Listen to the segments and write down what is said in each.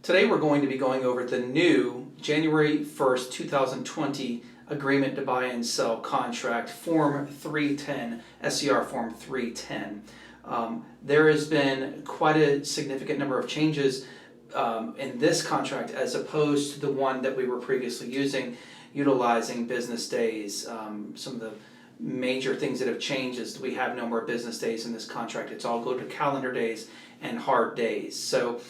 Today we're going to be going over the new January 1st, 2020 Agreement to Buy and Sell Contract, Form 310, SCR Form 310. There has been quite a significant number of changes in this contract as opposed to the one that we were previously using, utilizing business days. Some of the major things that have changed is we have no more business days in this contract. It's all go to calendar days and hard days. So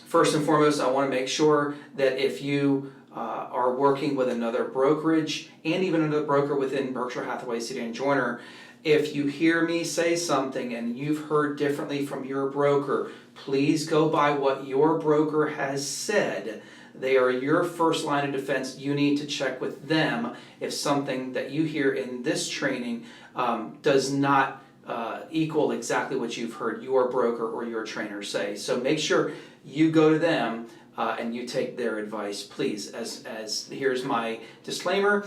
first and foremost, I want to make sure that if you are working with another brokerage and even another broker within Berkshire Hathaway City and Joiner, if you hear me say something and you've heard differently from your broker, please go by what your broker has said. They are your first line of defense. You need to check with them if something that you hear in this training does not equal exactly what you've heard your broker or your trainer say. So make sure you go to them and you take their advice, please. As here's my disclaimer,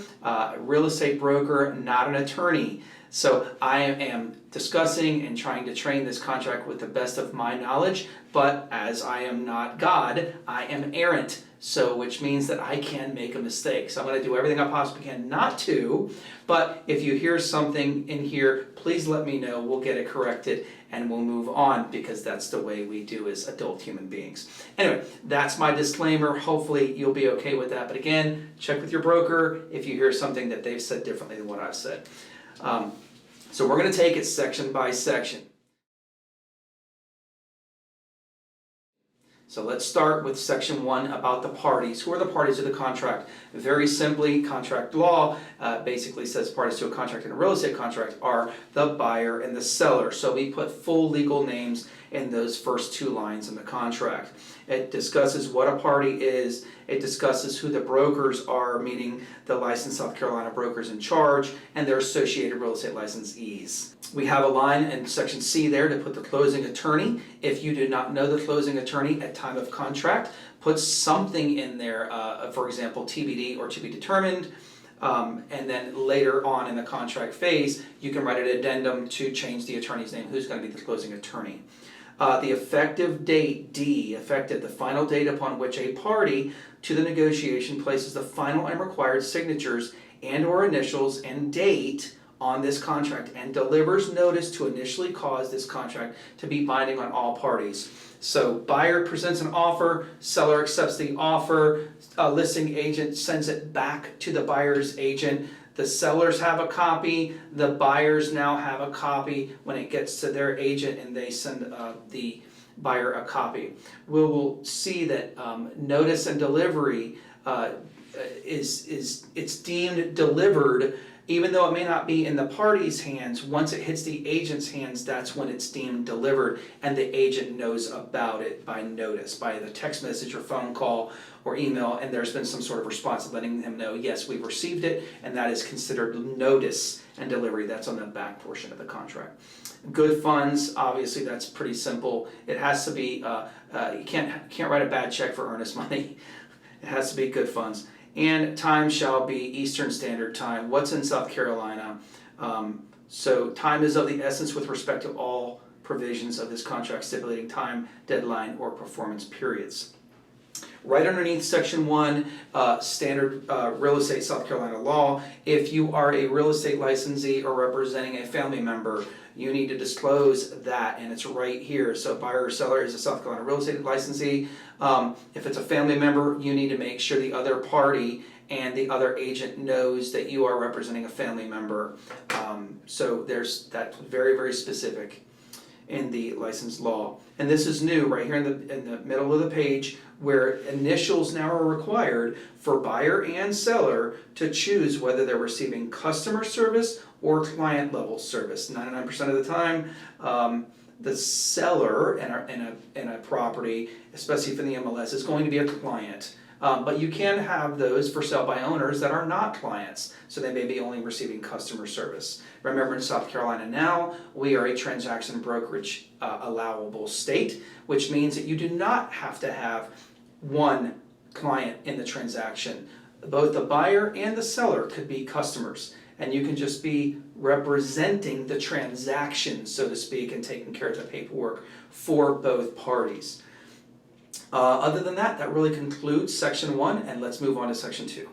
real estate broker, not an attorney. So I am discussing and trying to train this contract with the best of my knowledge, but as I am not God, I am errant. So which means that I can make a mistake. So I'm going to do everything I possibly can not to, but if you hear something in here, please let me know. We'll get it corrected and we'll move on, because that's the way we do as adult human beings. Anyway, that's my disclaimer. Hopefully you'll be okay with that. But again, check with your broker if you hear something that they've said differently than what I've said. So we're going to take it section by section. So let's start with section 1 about the parties. Who are the parties to the contract? Very simply, contract law basically says parties to a contract in a real estate contract are the buyer and the seller. So we put full legal names in those first two lines in the contract. It discusses what a party is. It discusses who the brokers are, meaning the licensed South Carolina brokers in charge and their associated real estate licensees. We have a line in section C there to put the closing attorney. If you do not know the closing attorney at time of contract, put something in there, for example, TBD or to be determined. And then later on in the contract phase, you can write an addendum to change the attorney's name, who's going to be the closing attorney. The effective date, D, effective, the final date upon which a party to the negotiation places the final and required signatures and or initials and date on this contract and delivers notice to initially cause this contract to be binding on all parties. So buyer presents an offer, seller accepts the offer, a listing agent sends it back to the buyer's agent. The sellers have a copy, the buyers now have a copy when it gets to their agent and they send the buyer a copy. We will see that notice and delivery it's deemed delivered, even though it may not be in the party's hands. Once it hits the agent's hands, that's when it's deemed delivered, and the agent knows about it by notice, by the text message or phone call or email, and there's been some sort of response letting him know, yes, we've received it, and that is considered notice and delivery. That's on the back portion of the contract. Good funds, obviously that's pretty simple. It has to be, you can't write a bad check for earnest money. It has to be good funds. And time shall be Eastern Standard Time. What's in South Carolina? So time is of the essence with respect to all provisions of this contract stipulating time, deadline, or performance periods. Right underneath section 1, standard real estate South Carolina law, if you are a real estate licensee or representing a family member, you need to disclose that, and it's right here. So buyer or seller is a South Carolina real estate licensee. If it's a family member, you need to make sure the other party and the other agent knows that you are representing a family member. So that's very, very specific in the license law. And this is new right here in the middle of the page, where initials now are required for buyer and seller to choose whether they're receiving customer service or client level service. 99% of the time, the seller in a property, especially for the MLS, is going to be a client. But you can have those for sale by owners that are not clients, so they may be only receiving customer service. Remember, in South Carolina now, we are a transaction brokerage allowable state, which means that you do not have to have one client in the transaction. Both the buyer and the seller could be customers, and you can just be representing the transaction, so to speak, and taking care of the paperwork for both parties. Other than that, that really concludes section 1, and let's move on to section 2.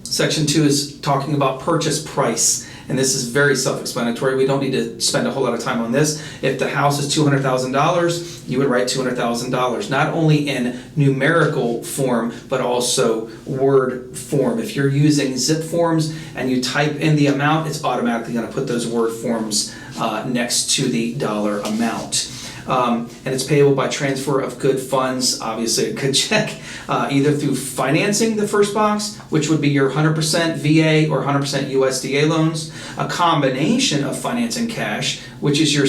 Section 2 is talking about purchase price, and this is very self-explanatory. We don't need to spend a whole lot of time on this. If the house is $200,000, you would write $200,000, not only in numerical form, but also word form. If you're using zip forms and you type in the amount, it's automatically going to put those word forms next to the dollar amount. And it's payable by transfer of good funds, obviously a good check, either through financing, the first box, which would be your 100% VA or 100% USDA loans, a combination of finance and cash, which is your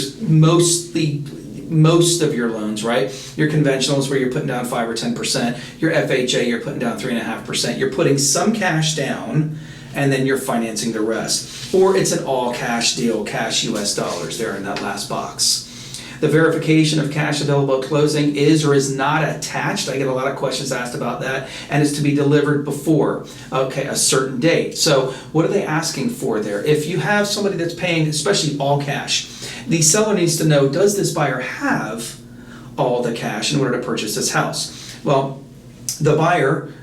most of your loans, right? Your conventionals where you're putting down 5 or 10%, your FHA you're putting down 3.5%, you're putting some cash down, and then you're financing the rest. Or it's an all cash deal, cash US dollars there in that last box. The verification of cash available at closing is or is not attached. I get a lot of questions asked about that, and is to be delivered before, a certain date. So what are they asking for there? If you have somebody that's paying, especially all cash, the seller needs to know, does this buyer have all the cash in order to purchase this house? Well, the buyer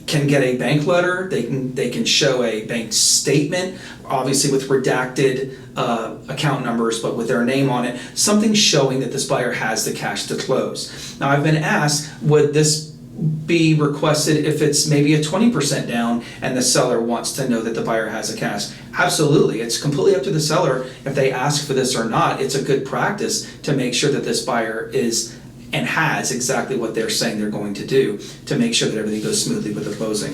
can get a bank letter, they can show a bank statement, obviously with redacted account numbers, but with their name on it, something showing that this buyer has the cash to close. Now, I've been asked, would this be requested if it's maybe a 20% down and the seller wants to know that the buyer has the cash? Absolutely. It's completely up to the seller if they ask for this or not. It's a good practice to make sure that this buyer is and has exactly what they're saying they're going to do to make sure that everything goes smoothly with the closing.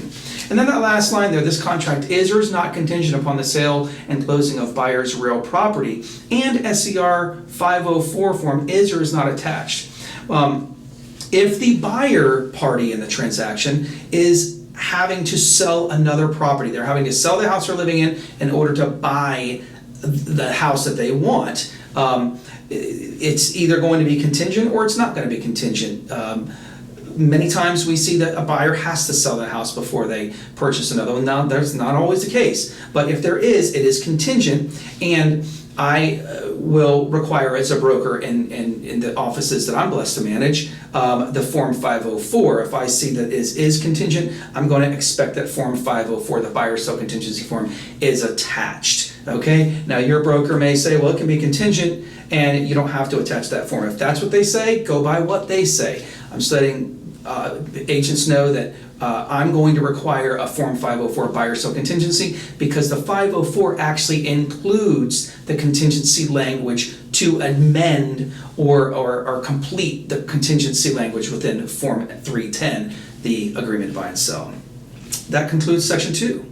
And then that last line there, this contract is or is not contingent upon the sale and closing of buyer's real property, and SCR 504 form is or is not attached. If the buyer party in the transaction is having to sell another property, they're having to sell the house they're living in order to buy the house that they want, it's either going to be contingent or it's not going to be contingent. Many times we see that a buyer has to sell the house before they purchase another one. Now, that's not always the case, but if there is, it is contingent, and I will require as a broker in the offices that I'm blessed to manage, the Form 504. If I see that is contingent, I'm going to expect that Form 504, the buyer sell contingency form, is attached. Okay? Now your broker may say, well, it can be contingent and you don't have to attach that form. If that's what they say, go by what they say. I'm just letting agents know that I'm going to require a Form 504 buyer sell contingency, because the 504 actually includes the contingency language to amend or complete the contingency language within Form 310, the agreement to buy and sell. That concludes section 2.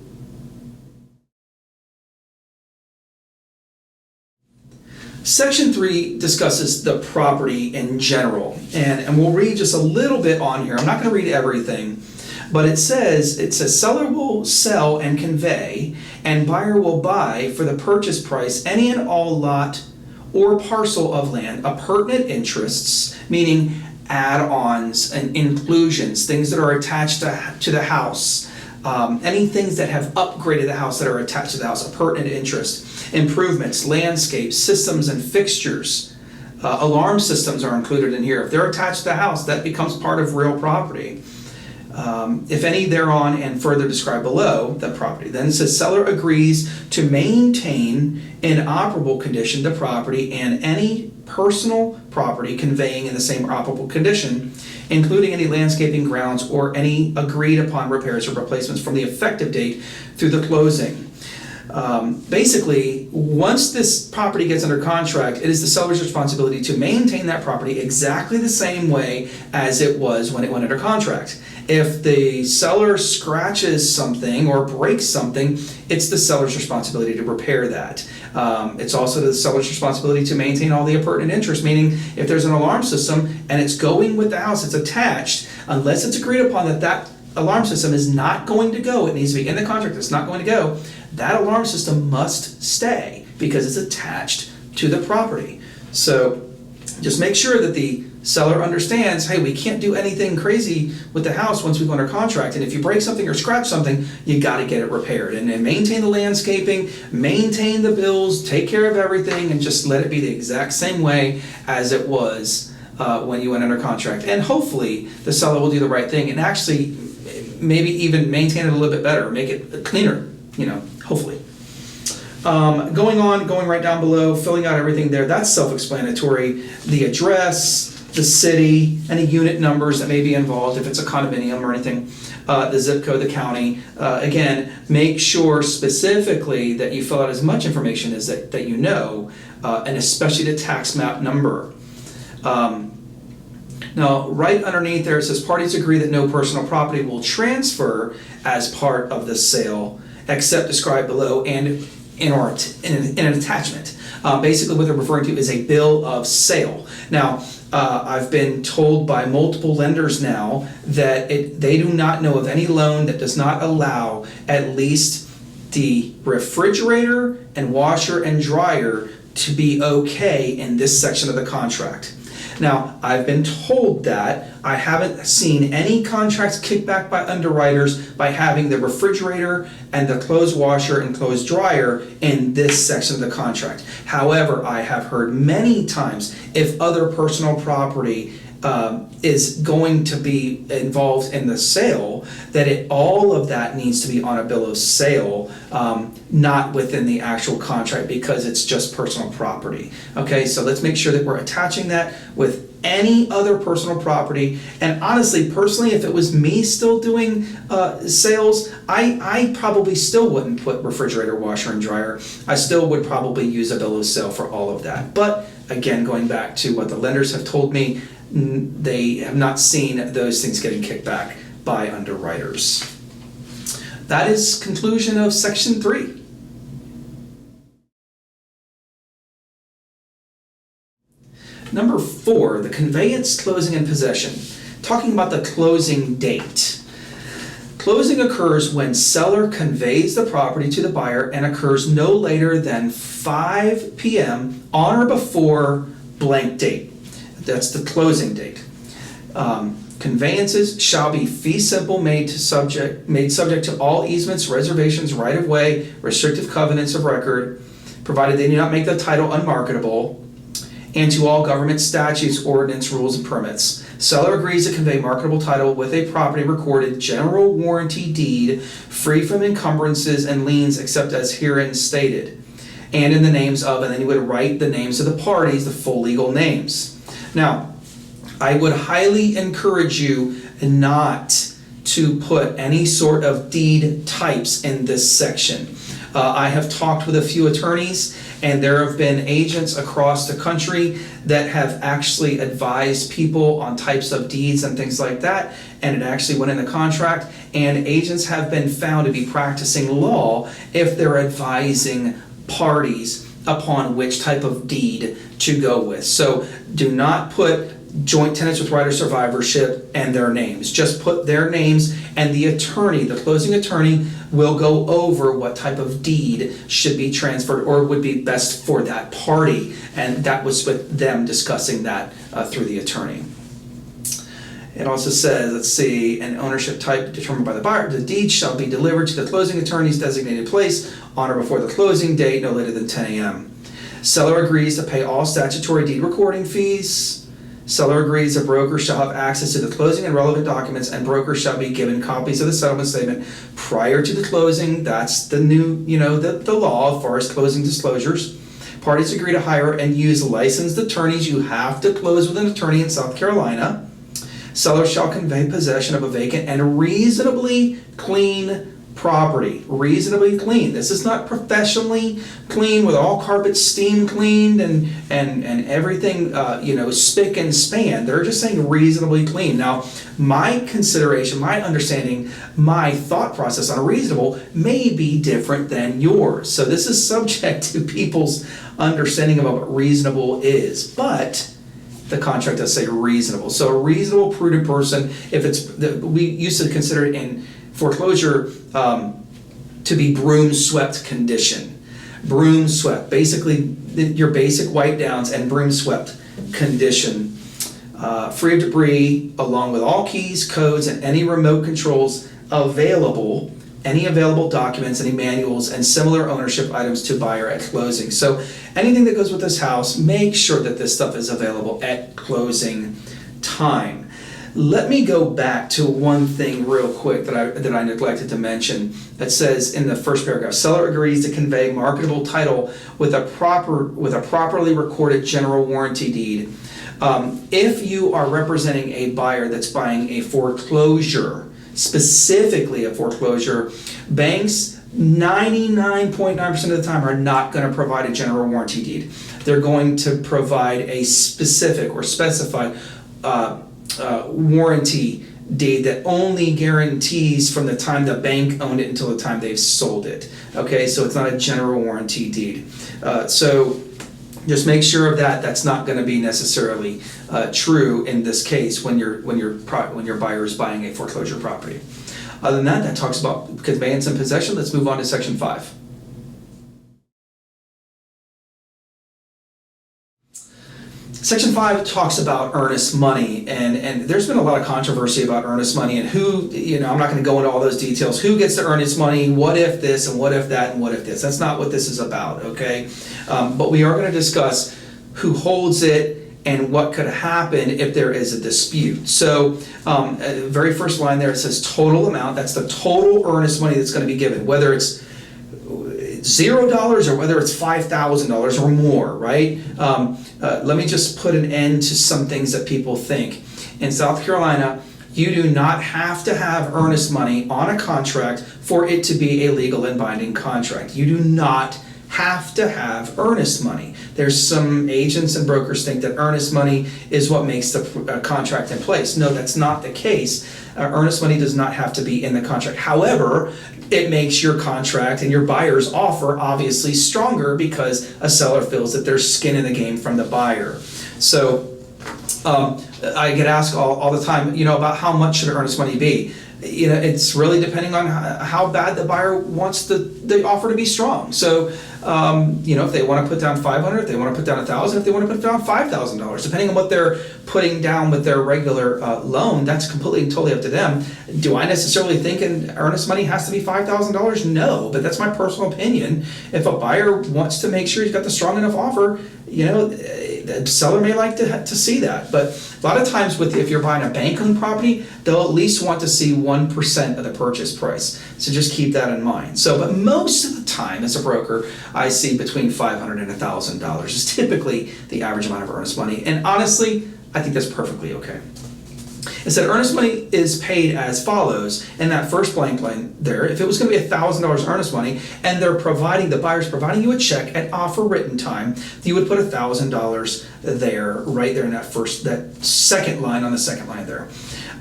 Section 3 discusses the property in general, and we'll read just a little bit on here. I'm not going to read everything, but it says seller will sell and convey, and buyer will buy for the purchase price any and all lot or parcel of land, appurtenant interests, meaning add-ons and inclusions, things that are attached to the house, any things that have upgraded the house that are attached to the house, appurtenant interest, improvements, landscapes, systems and fixtures. Alarm systems are included in here. If they're attached to the house, that becomes part of real property. If any thereon and further described below the property. Then it says seller agrees to maintain in operable condition the property and any personal property conveying in the same operable condition, including any landscaping, grounds, or any agreed upon repairs or replacements from the effective date through the closing. Basically, once this property gets under contract, it is the seller's responsibility to maintain that property exactly the same way as it was when it went under contract. If the seller scratches something or breaks something, it's the seller's responsibility to repair that. It's also the seller's responsibility to maintain all the appurtenant interest, meaning if there's an alarm system and it's going with the house, it's attached, unless it's agreed upon that that alarm system is not going to go, it needs to be in the contract, it's not going to go, that alarm system must stay because it's attached to the property. So just make sure that the Seller understands, hey, we can't do anything crazy with the house once we go under contract, and if you break something or scratch something, you got to get it repaired. And maintain the landscaping, maintain the bills, take care of everything, and just let it be the exact same way as it was when you went under contract. And hopefully the seller will do the right thing and actually maybe even maintain it a little bit better, make it cleaner, hopefully. Going right down below, filling out everything there, that's self-explanatory. The address, the city, any unit numbers that may be involved if it's a condominium or anything, the zip code, the county. Again, make sure specifically that you fill out as much information as that you know, and especially the tax map number. Now, right underneath there it says parties agree that no personal property will transfer as part of the sale except described below and in an attachment. Basically what they're referring to is a bill of sale. Now, I've been told by multiple lenders now that they do not know of any loan that does not allow at least the refrigerator and washer and dryer to be okay in this section of the contract. Now, I've been told that. I haven't seen any contracts kicked back by underwriters by having the refrigerator and the clothes washer and clothes dryer in this section of the contract. However, I have heard many times if other personal property is going to be involved in the sale, that all of that needs to be on a bill of sale, not within the actual contract, because it's just personal property. Okay, so let's make sure that we're attaching that with any other personal property. And honestly, personally, if it was me still doing sales, I probably still wouldn't put refrigerator, washer, and dryer. I still would probably use a bill of sale for all of that. But again, going back to what the lenders have told me, they have not seen those things getting kicked back by underwriters. That is conclusion of section 3. Number 4, the conveyance, closing, and possession. Talking about the closing date. Closing occurs when seller conveys the property to the buyer and occurs no later than 5 p.m. on or before blank date. That's the closing date. Conveyances shall be fee simple, made subject to all easements, reservations, right-of-way, restrictive covenants of record, provided they do not make the title unmarketable, and to all government statutes, ordinance, rules, and permits. Seller agrees to convey marketable title with a property recorded general warranty deed, free from encumbrances and liens except as herein stated, and in the names of, and then you would write the names of the parties, the full legal names. Now, I would highly encourage you not to put any sort of deed types in this section. I have talked with a few attorneys, and there have been agents across the country that have actually advised people on types of deeds and things like that, and it actually went in the contract, and agents have been found to be practicing law if they're advising parties upon which type of deed to go with. So do not put joint tenants with right of survivorship and their names. Just put their names, and the attorney, the closing attorney, will go over what type of deed should be transferred or would be best for that party. And that was with them discussing that through the attorney. It also says, let's see, an ownership type determined by the buyer. The deed shall be delivered to the closing attorney's designated place on or before the closing date, no later than 10 a.m. Seller agrees to pay all statutory deed recording fees. Seller agrees a broker shall have access to the closing and relevant documents, and broker shall be given copies of the settlement statement prior to the closing. That's the new, the law as far as closing disclosures. Parties agree to hire and use licensed attorneys. You have to close with an attorney in South Carolina. Seller shall convey possession of a vacant and reasonably clean property. Reasonably clean. This is not professionally clean with all carpets steam cleaned and everything spick and span. They're just saying reasonably clean. Now, my consideration, my understanding, my thought process on reasonable may be different than yours. So this is subject to people's understanding about what reasonable is. But the contract does say reasonable. So a reasonable, prudent person, we used to consider it in foreclosure to be broom swept condition. Broom swept, basically your basic wipe downs and broom swept condition. free of debris, along with all keys, codes, and any remote controls available, any available documents, any manuals, and similar ownership items to buyer at closing. So anything that goes with this house, make sure that this stuff is available at closing time. Let me go back to one thing real quick that I neglected to mention. That says in the first paragraph, seller agrees to convey marketable title with a properly recorded general warranty deed. If you are representing a buyer that's buying a foreclosure, specifically a foreclosure, banks 99.9% of the time are not going to provide a general warranty deed. They're going to provide a specific or specified warranty deed that only guarantees from the time the bank owned it until the time they've sold it. Okay, so it's not a general warranty deed. So just make sure of that. That's not going to be necessarily true in this case when your buyer is buying a foreclosure property. Other than that, that talks about conveyance and possession. Let's move on to section 5. Section 5 talks about earnest money, and there's been a lot of controversy about earnest money and who, I'm not going to go into all those details. Who gets the earnest money? What if this and what if that and what if this? That's not what this is about, okay? But we are going to discuss who holds it and what could happen if there is a dispute. So, very first line there, it says total amount. That's the total earnest money that's going to be given, whether it's $0 or whether it's $5,000 or more, right? Let me just put an end to some things that people think. In South Carolina, you do not have to have earnest money on a contract for it to be a legal and binding contract. You do not have to have earnest money. There's some agents and brokers think that earnest money is what makes the contract in place. No, that's not the case. Earnest money does not have to be in the contract. However, it makes your contract and your buyer's offer obviously stronger because a seller feels that there's skin in the game from the buyer. So I get asked all the time, about how much should earnest money be. It's really depending on how bad the buyer wants the offer to be strong. So, if they want to put down $500, if they want to put down $1,000, if they want to put down $5,000, depending on what they're putting down with their regular loan, that's completely and totally up to them. Do I necessarily think an earnest money has to be $5,000? No, but that's my personal opinion. If a buyer wants to make sure he's got the strong enough offer, the seller may like to see that. But a lot of times if you're buying a bank-owned property, they'll at least want to see 1% of the purchase price. So just keep that in mind. But most of the time as a broker, I see between $500 and $1,000 is typically the average amount of earnest money. And honestly, I think that's perfectly okay. It said earnest money is paid as follows in that first blank line there. If it was going to be $1,000 earnest money and the buyer's providing you a check at offer written time, you would put $1,000 there, right there in that second line on the second line there.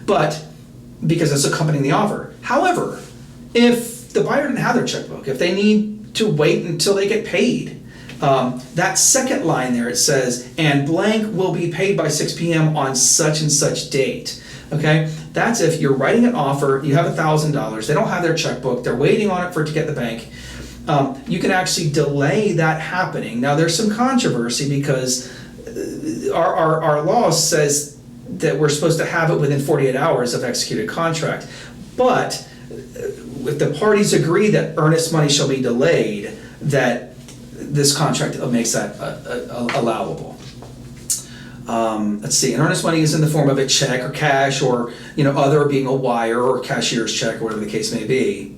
But because it's accompanying the offer. However, if the buyer didn't have their checkbook, if they need to wait until they get paid, that second line there, it says, and blank will be paid by 6 p.m. on such and such date. Okay, that's if you're writing an offer, you have $1,000, they don't have their checkbook, they're waiting on it for it to get the bank. You can actually delay that happening. Now there's some controversy because our law says that we're supposed to have it within 48 hours of executed contract. But if the parties agree that earnest money shall be delayed, that this contract makes that allowable. Let's see, and earnest money is in the form of a check or cash or, other being a wire or cashier's check or whatever the case may be.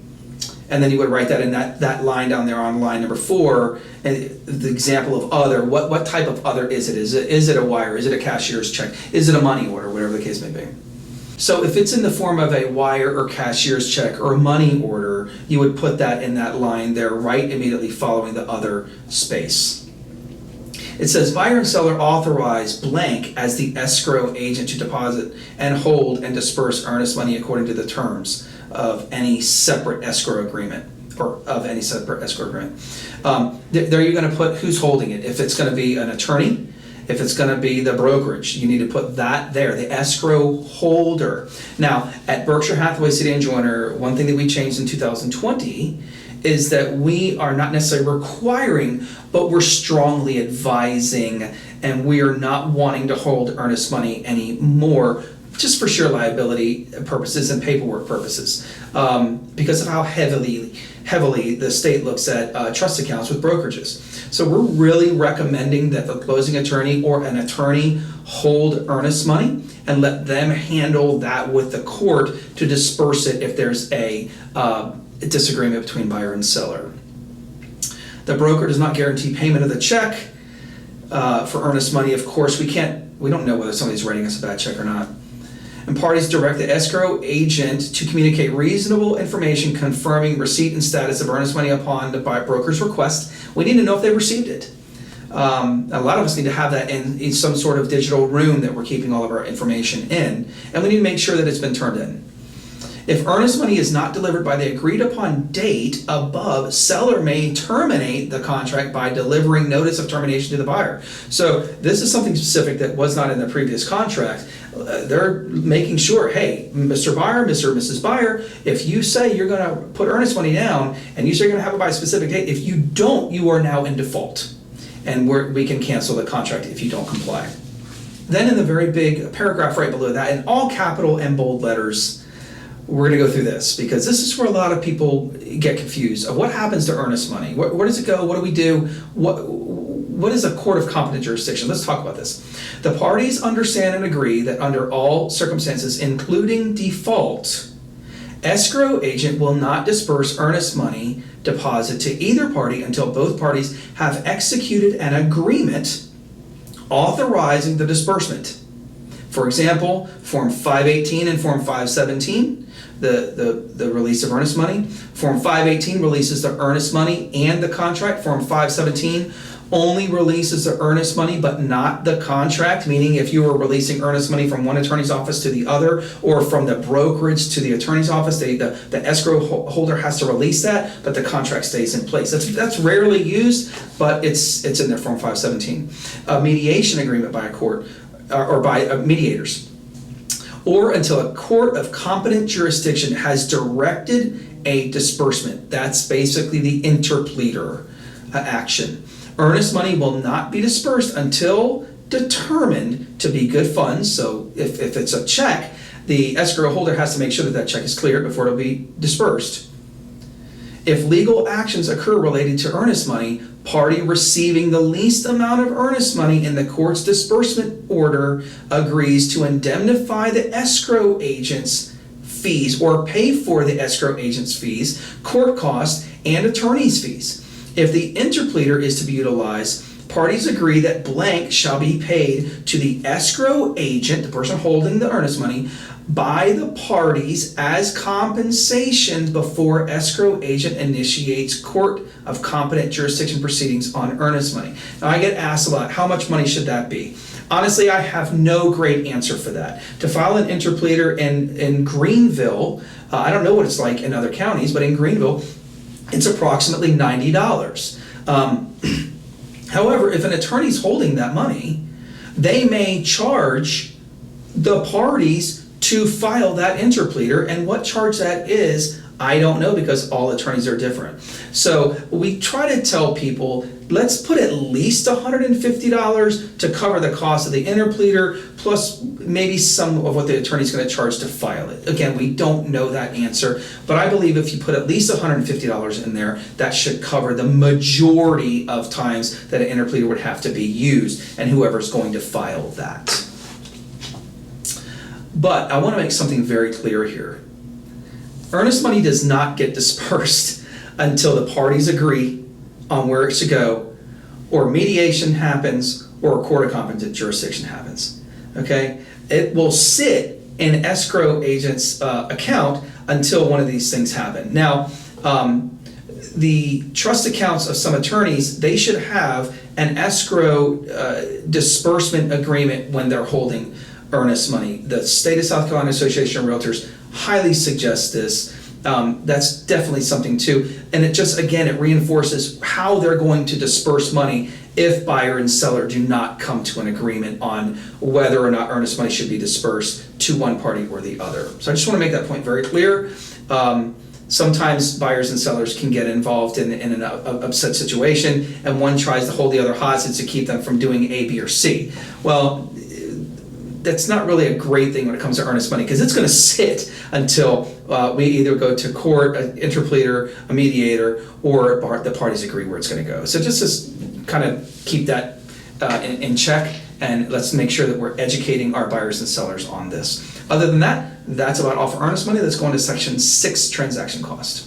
And then you would write that in that line down there on line number 4, and the example of other, what type of other is it? Is it a wire? Is it a cashier's check? Is it a money order? Whatever the case may be. So if it's in the form of a wire or cashier's check or a money order, you would put that in that line there right immediately following the other space. It says buyer and seller authorize blank as the escrow agent to deposit and hold and disperse earnest money according to the terms of any separate escrow agreement or of any separate escrow agreement. There you're going to put who's holding it. If it's going to be an attorney, if it's going to be the brokerage, you need to put that there, the escrow holder. Now, at Berkshire Hathaway City and Joiner, one thing that we changed in 2020 is that we are not necessarily requiring, but we're strongly advising, and we are not wanting to hold earnest money anymore, just for sheer liability purposes and paperwork purposes, because of how heavily the state looks at trust accounts with brokerages. So we're really recommending that the closing attorney or an attorney hold earnest money and let them handle that with the court to disperse it if there's a disagreement between buyer and seller. The broker does not guarantee payment of the check for earnest money. Of course, we don't know whether somebody's writing us a bad check or not. And parties direct the escrow agent to communicate reasonable information confirming receipt and status of earnest money upon the broker's request. We need to know if they received it. A lot of us need to have that in some sort of digital room that we're keeping all of our information in, and we need to make sure that it's been turned in. If earnest money is not delivered by the agreed upon date above, seller may terminate the contract by delivering notice of termination to the buyer. So this is something specific that was not in the previous contract. They're making sure, hey, Mr. Buyer, Mr. or Mrs. Buyer, if you say you're going to put earnest money down and you say you're going to have it by a specific date, if you don't, you are now in default. And we can cancel the contract if you don't comply. Then in the very big paragraph right below that, in all capital and bold letters, we're going to go through this because this is where a lot of people get confused of what happens to earnest money. Where does it go? What do we do? What is a court of competent jurisdiction? Let's talk about this. The parties understand and agree that under all circumstances, including default, escrow agent will not disperse earnest money deposit to either party until both parties have executed an agreement authorizing the disbursement. For example, Form 518 and Form 517, the release of earnest money. Form 518 releases the earnest money and the contract. Form 517 only releases the earnest money but not the contract, meaning if you were releasing earnest money from one attorney's office to the other or from the brokerage to the attorney's office, the escrow holder has to release that, but the contract stays in place. That's rarely used, but it's in their Form 517. A mediation agreement by a court or by mediators, or until a court of competent jurisdiction has directed a disbursement. That's basically the interpleader action. Earnest money will not be dispersed until determined to be good funds. So if it's a check, the escrow holder has to make sure that that check is cleared before it'll be dispersed. If legal actions occur related to earnest money, party receiving the least amount of earnest money in the court's disbursement order agrees to indemnify the escrow agent's fees or pay for the escrow agent's fees, court costs, and attorney's fees. If the interpleader is to be utilized, parties agree that blank shall be paid to the escrow agent, the person holding the earnest money, by the parties as compensation before escrow agent initiates court of competent jurisdiction proceedings on earnest money. Now I get asked a lot, how much money should that be? Honestly, I have no great answer for that. To file an interpleader in Greenville, I don't know what it's like in other counties, but in Greenville, it's approximately $90. However, if an attorney's holding that money, they may charge the parties to file that interpleader, and what charge that is, I don't know because all attorneys are different. So we try to tell people, let's put at least $150 to cover the cost of the interpleader, plus maybe some of what the attorney's going to charge to file it. Again, we don't know that answer, but I believe if you put at least $150 in there, that should cover the majority of times that an interpleader would have to be used, and whoever's going to file that. But I want to make something very clear here. Earnest money does not get dispersed until the parties agree on where it should go, or mediation happens, or a court of competent jurisdiction happens. Okay? It will sit in escrow agent's account until one of these things happen. Now, the trust accounts of some attorneys, they should have an escrow disbursement agreement when they're holding earnest money. The State of South Carolina Association of Realtors highly suggests this. That's definitely something too. And it just, again, it reinforces how they're going to disperse money if buyer and seller do not come to an agreement on whether or not earnest money should be dispersed to one party or the other. So I just want to make that point very clear. sometimes buyers and sellers can get involved in an upset situation, and one tries to hold the other hostage to keep them from doing A, B, or C. Well, that's not really a great thing when it comes to earnest money, because it's going to sit until we either go to court, an interpleader, a mediator, or the parties agree where it's going to go. So just kind of keep that in check, and let's make sure that we're educating our buyers and sellers on this. Other than that, that's about all for earnest money. Let's go into section 6, transaction cost.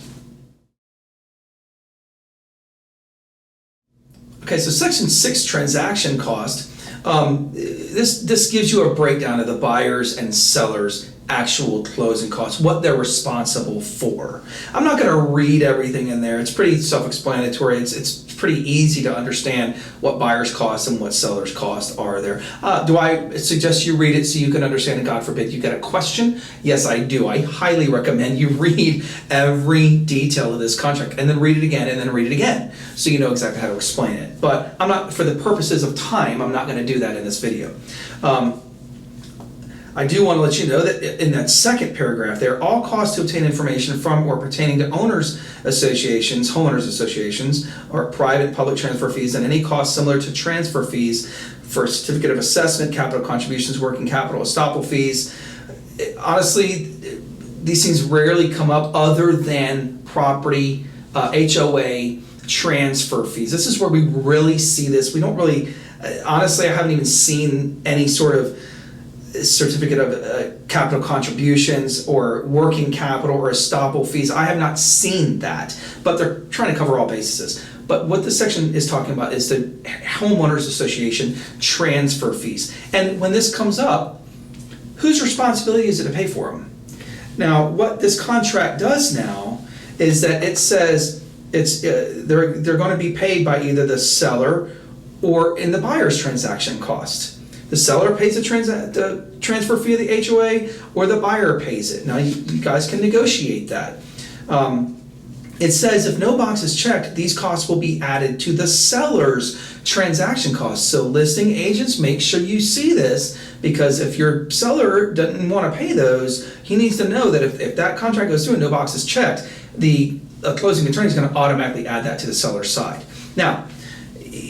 Okay, so section 6, transaction cost. This gives you a breakdown of the buyers and sellers' actual closing costs, what they're responsible for. I'm not going to read everything in there. It's pretty self-explanatory. It's pretty easy to understand what buyers' costs and what sellers' costs are there. Do I suggest you read it so you can understand, and God forbid you get a question? Yes, I do. I highly recommend you read every detail of this contract and then read it again and then read it again so you know exactly how to explain it. But I'm not, for the purposes of time, I'm not going to do that in this video. I do want to let you know that in that second paragraph there, all costs to obtain information from or pertaining to owners associations, homeowners associations, or private public transfer fees, and any costs similar to transfer fees for certificate of assessment, capital contributions, working capital, estoppel fees. Honestly, these things rarely come up other than property, HOA, transfer fees. This is where we really see this. We don't really, honestly, I haven't even seen any sort of certificate of capital contributions or working capital or estoppel fees. I have not seen that, but they're trying to cover all bases. But what this section is talking about is the homeowners association transfer fees. And when this comes up, whose responsibility is it to pay for them? Now, what this contract does now is that it says they're going to be paid by either the seller or in the buyer's transaction cost. The seller pays the transfer fee of the HOA, or the buyer pays it. Now, you guys can negotiate that. It says if no box is checked, these costs will be added to the seller's transaction costs. So listing agents, make sure you see this, because if your seller doesn't want to pay those, he needs to know that if that contract goes through and no box is checked, the closing attorney is going to automatically add that to the seller's side. Now,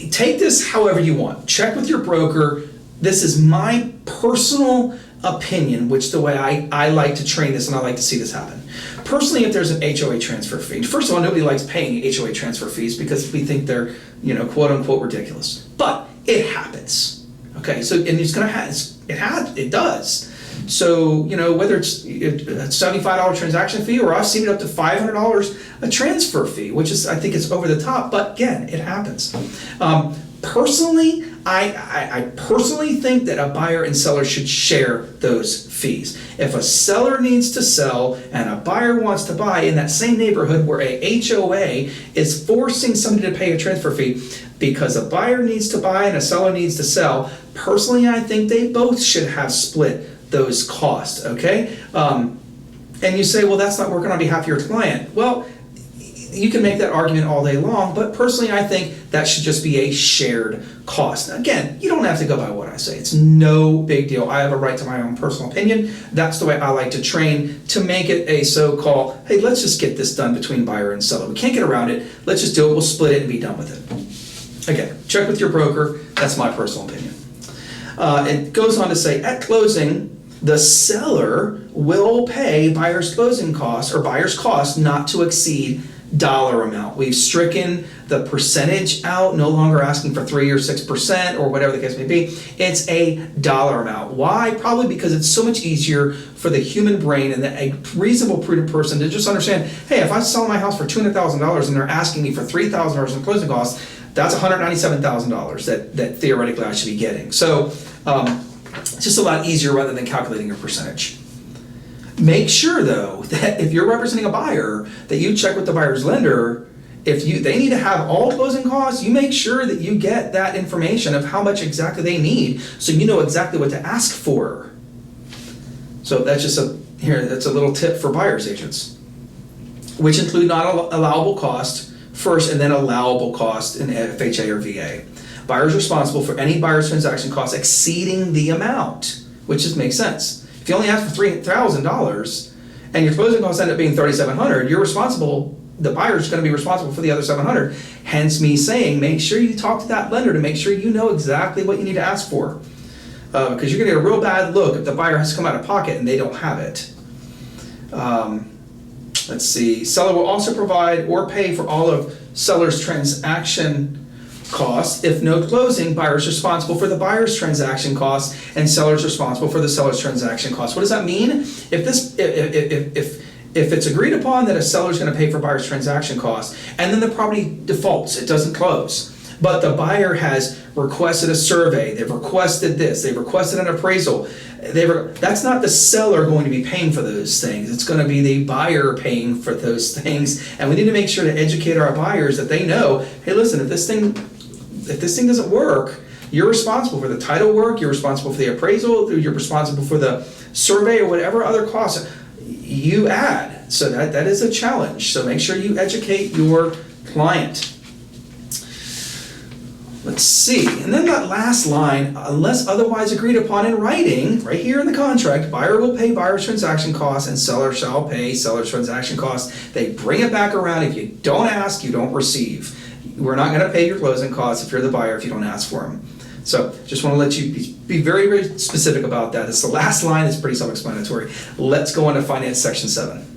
take this however you want. Check with your broker. This is my personal opinion, which the way I like to train this and I like to see this happen. Personally, if there's an HOA transfer fee, first of all, nobody likes paying HOA transfer fees because we think they're, quote unquote ridiculous. But it happens. Okay, so and it's gonna have it does. So, whether it's a $75 transaction fee, or I've seen it up to $500 a transfer fee, which is, I think it's over the top, but again, it happens. Personally, I personally think that a buyer and seller should share those fees. If a seller needs to sell and a buyer wants to buy in that same neighborhood where a HOA is forcing somebody to pay a transfer fee because a buyer needs to buy and a seller needs to sell, personally, I think they both should have split those costs, okay? And you say, well, that's not working on behalf of your client. Well, you can make that argument all day long, but personally, I think that should just be a shared cost. Again, you don't have to go by what I say. It's no big deal. I have a right to my own personal opinion. That's the way I like to train, to make it a so-called, hey, let's just get this done between buyer and seller. We can't get around it. Let's just do it. We'll split it and be done with it. Again, check with your broker. That's my personal opinion. It goes on to say, at closing, the seller will pay buyer's closing costs or buyer's costs not to exceed dollar amount. We've stricken the percentage out, no longer asking for 3 or 6% or whatever the case may be. It's a dollar amount. Why? Probably because it's so much easier for the human brain and a reasonable, prudent person to just understand, hey, if I sell my house for $200,000 and they're asking me for $3,000 in closing costs, that's $197,000 that theoretically I should be getting. So it's just a lot easier rather than calculating your percentage. Make sure, though, that if you're representing a buyer, that you check with the buyer's lender. If they need to have all closing costs, you make sure that you get that information of how much exactly they need, so you know exactly what to ask for. So that's just that's a little tip for buyer's agents, which include not allowable cost first and then allowable cost in FHA or VA. Buyer is responsible for any buyer's transaction costs exceeding the amount, which just makes sense. If you only ask for $3,000 and your closing costs end up being $3,700, you're responsible. The buyer's going to be responsible for the other $700. Hence me saying, make sure you talk to that lender to make sure you know exactly what you need to ask for, because you're going to get a real bad look if the buyer has to come out of pocket and they don't have it. Let's see. Seller will also provide or pay for all of seller's transaction costs. If no closing, buyer is responsible for the buyer's transaction costs, and seller is responsible for the seller's transaction costs. What does that mean? If it's agreed upon that a seller is going to pay for buyer's transaction costs, and then the property defaults, it doesn't close, but the buyer has requested a survey, they've requested this, they've requested an appraisal, that's not the seller going to be paying for those things. It's going to be the buyer paying for those things, and we need to make sure to educate our buyers that they know, hey, listen, if this thing doesn't work, you're responsible for the title work, you're responsible for the appraisal, you're responsible for the survey or whatever other costs you add. So that is a challenge. So make sure you educate your client. Let's see. And then that last line, unless otherwise agreed upon in writing, right here in the contract, buyer will pay buyer's transaction costs and seller shall pay seller's transaction costs. They bring it back around. If you don't ask, you don't receive. We're not going to pay your closing costs if you're the buyer if you don't ask for them. So just want to let you be very, very specific about that. It's the last line. It's pretty self-explanatory. Let's go on to Finance Section 7.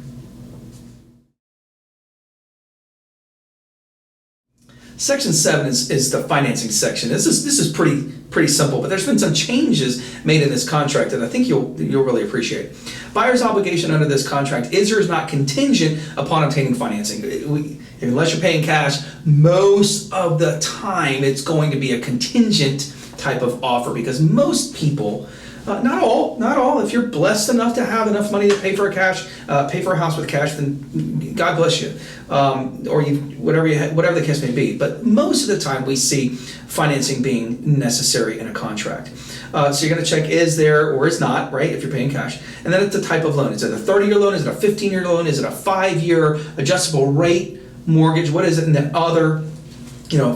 Section 7 is the financing section. This is pretty simple, but there's been some changes made in this contract that I think you'll really appreciate. Buyer's obligation under this contract is or is not contingent upon obtaining financing. Unless you're paying cash, most of the time it's going to be a contingent type of offer, because most people, not all, if you're blessed enough to have enough money to pay for a house with cash, then God bless you, or whatever the case may be. But most of the time we see financing being necessary in a contract. So you're going to check is there or is not, right, if you're paying cash. And then it's the type of loan. Is it a 30-year loan? Is it a 15-year loan? Is it a 5-year adjustable rate mortgage? What is it? And then other,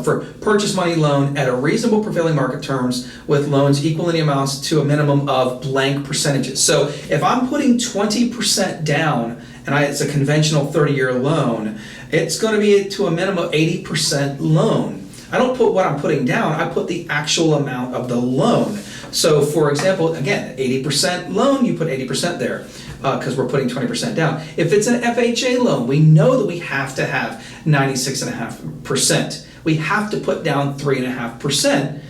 for purchase money loan at a reasonable prevailing market terms with loans equal in the amounts to a minimum of blank percentages. So if I'm putting 20% down and it's a conventional 30-year loan, it's going to be to a minimum of 80% loan. I don't put what I'm putting down, I put the actual amount of the loan. So for example, again, 80% loan, you put 80% there because we're putting 20% down. If it's an FHA loan, we know that we have to have 96.5%. We have to put down 3.5%,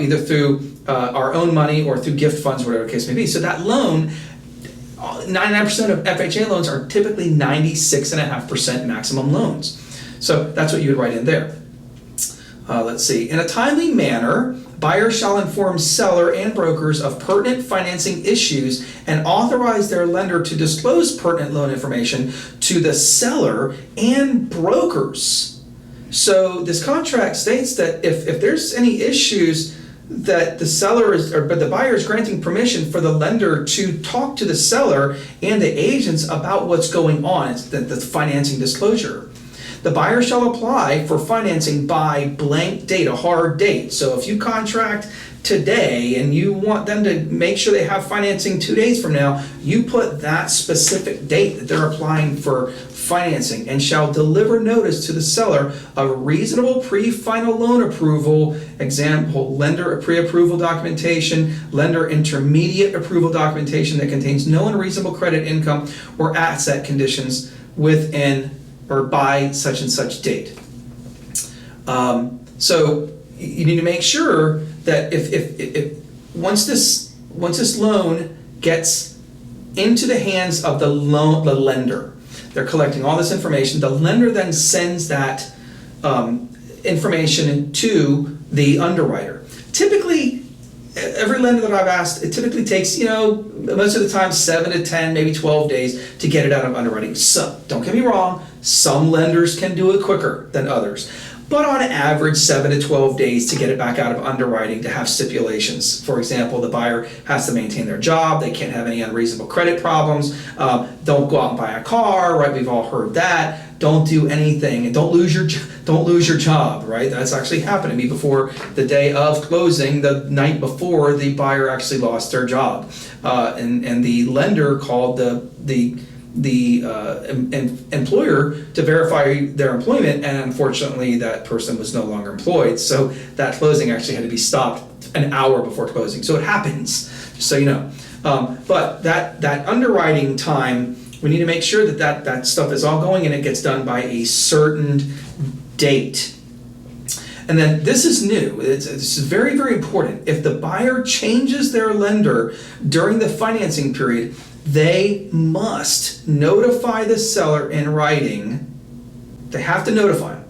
either through our own money or through gift funds, whatever the case may be. So that loan, 99% of FHA loans are typically 96.5% maximum loans. So that's what you would write in there. Let's see. In a timely manner, buyer shall inform seller and brokers of pertinent financing issues and authorize their lender to disclose pertinent loan information to the seller and brokers. So this contract states that if there's any issues, that the seller but the buyer is granting permission for the lender to talk to the seller and the agents about what's going on. It's the financing disclosure. The buyer shall apply for financing by blank date, a hard date. So if you contract today and you want them to make sure they have financing 2 days from now, you put that specific date that they're applying for financing, and shall deliver notice to the seller of reasonable pre-final loan approval, example, lender pre-approval documentation, lender intermediate approval documentation that contains no unreasonable credit, income, or asset conditions within or by such and such date. So you need to make sure that if once this loan gets into the hands of the lender, they're collecting all this information. The lender then sends that information to the underwriter. Typically, every lender that I've asked, it typically takes, most of the time 7 to 10, maybe 12 days to get it out of underwriting. So, don't get me wrong, some lenders can do it quicker than others. But on average, 7 to 12 days to get it back out of underwriting to have stipulations. For example, the buyer has to maintain their job. They can't have any unreasonable credit problems. Don't go out and buy a car, right? We've all heard that. Don't do anything, and don't lose your job, right? That's actually happened to me before the day of closing, the night before the buyer actually lost their job, and the lender called the employer to verify their employment, and unfortunately that person was no longer employed, so that closing actually had to be stopped an hour before closing. So it happens, just so you know. But that underwriting time, we need to make sure that stuff is all going and it gets done by a certain date. And then this is new. This is very, very important. If the buyer changes their lender during the financing period, they must notify the seller in writing. They have to notify them.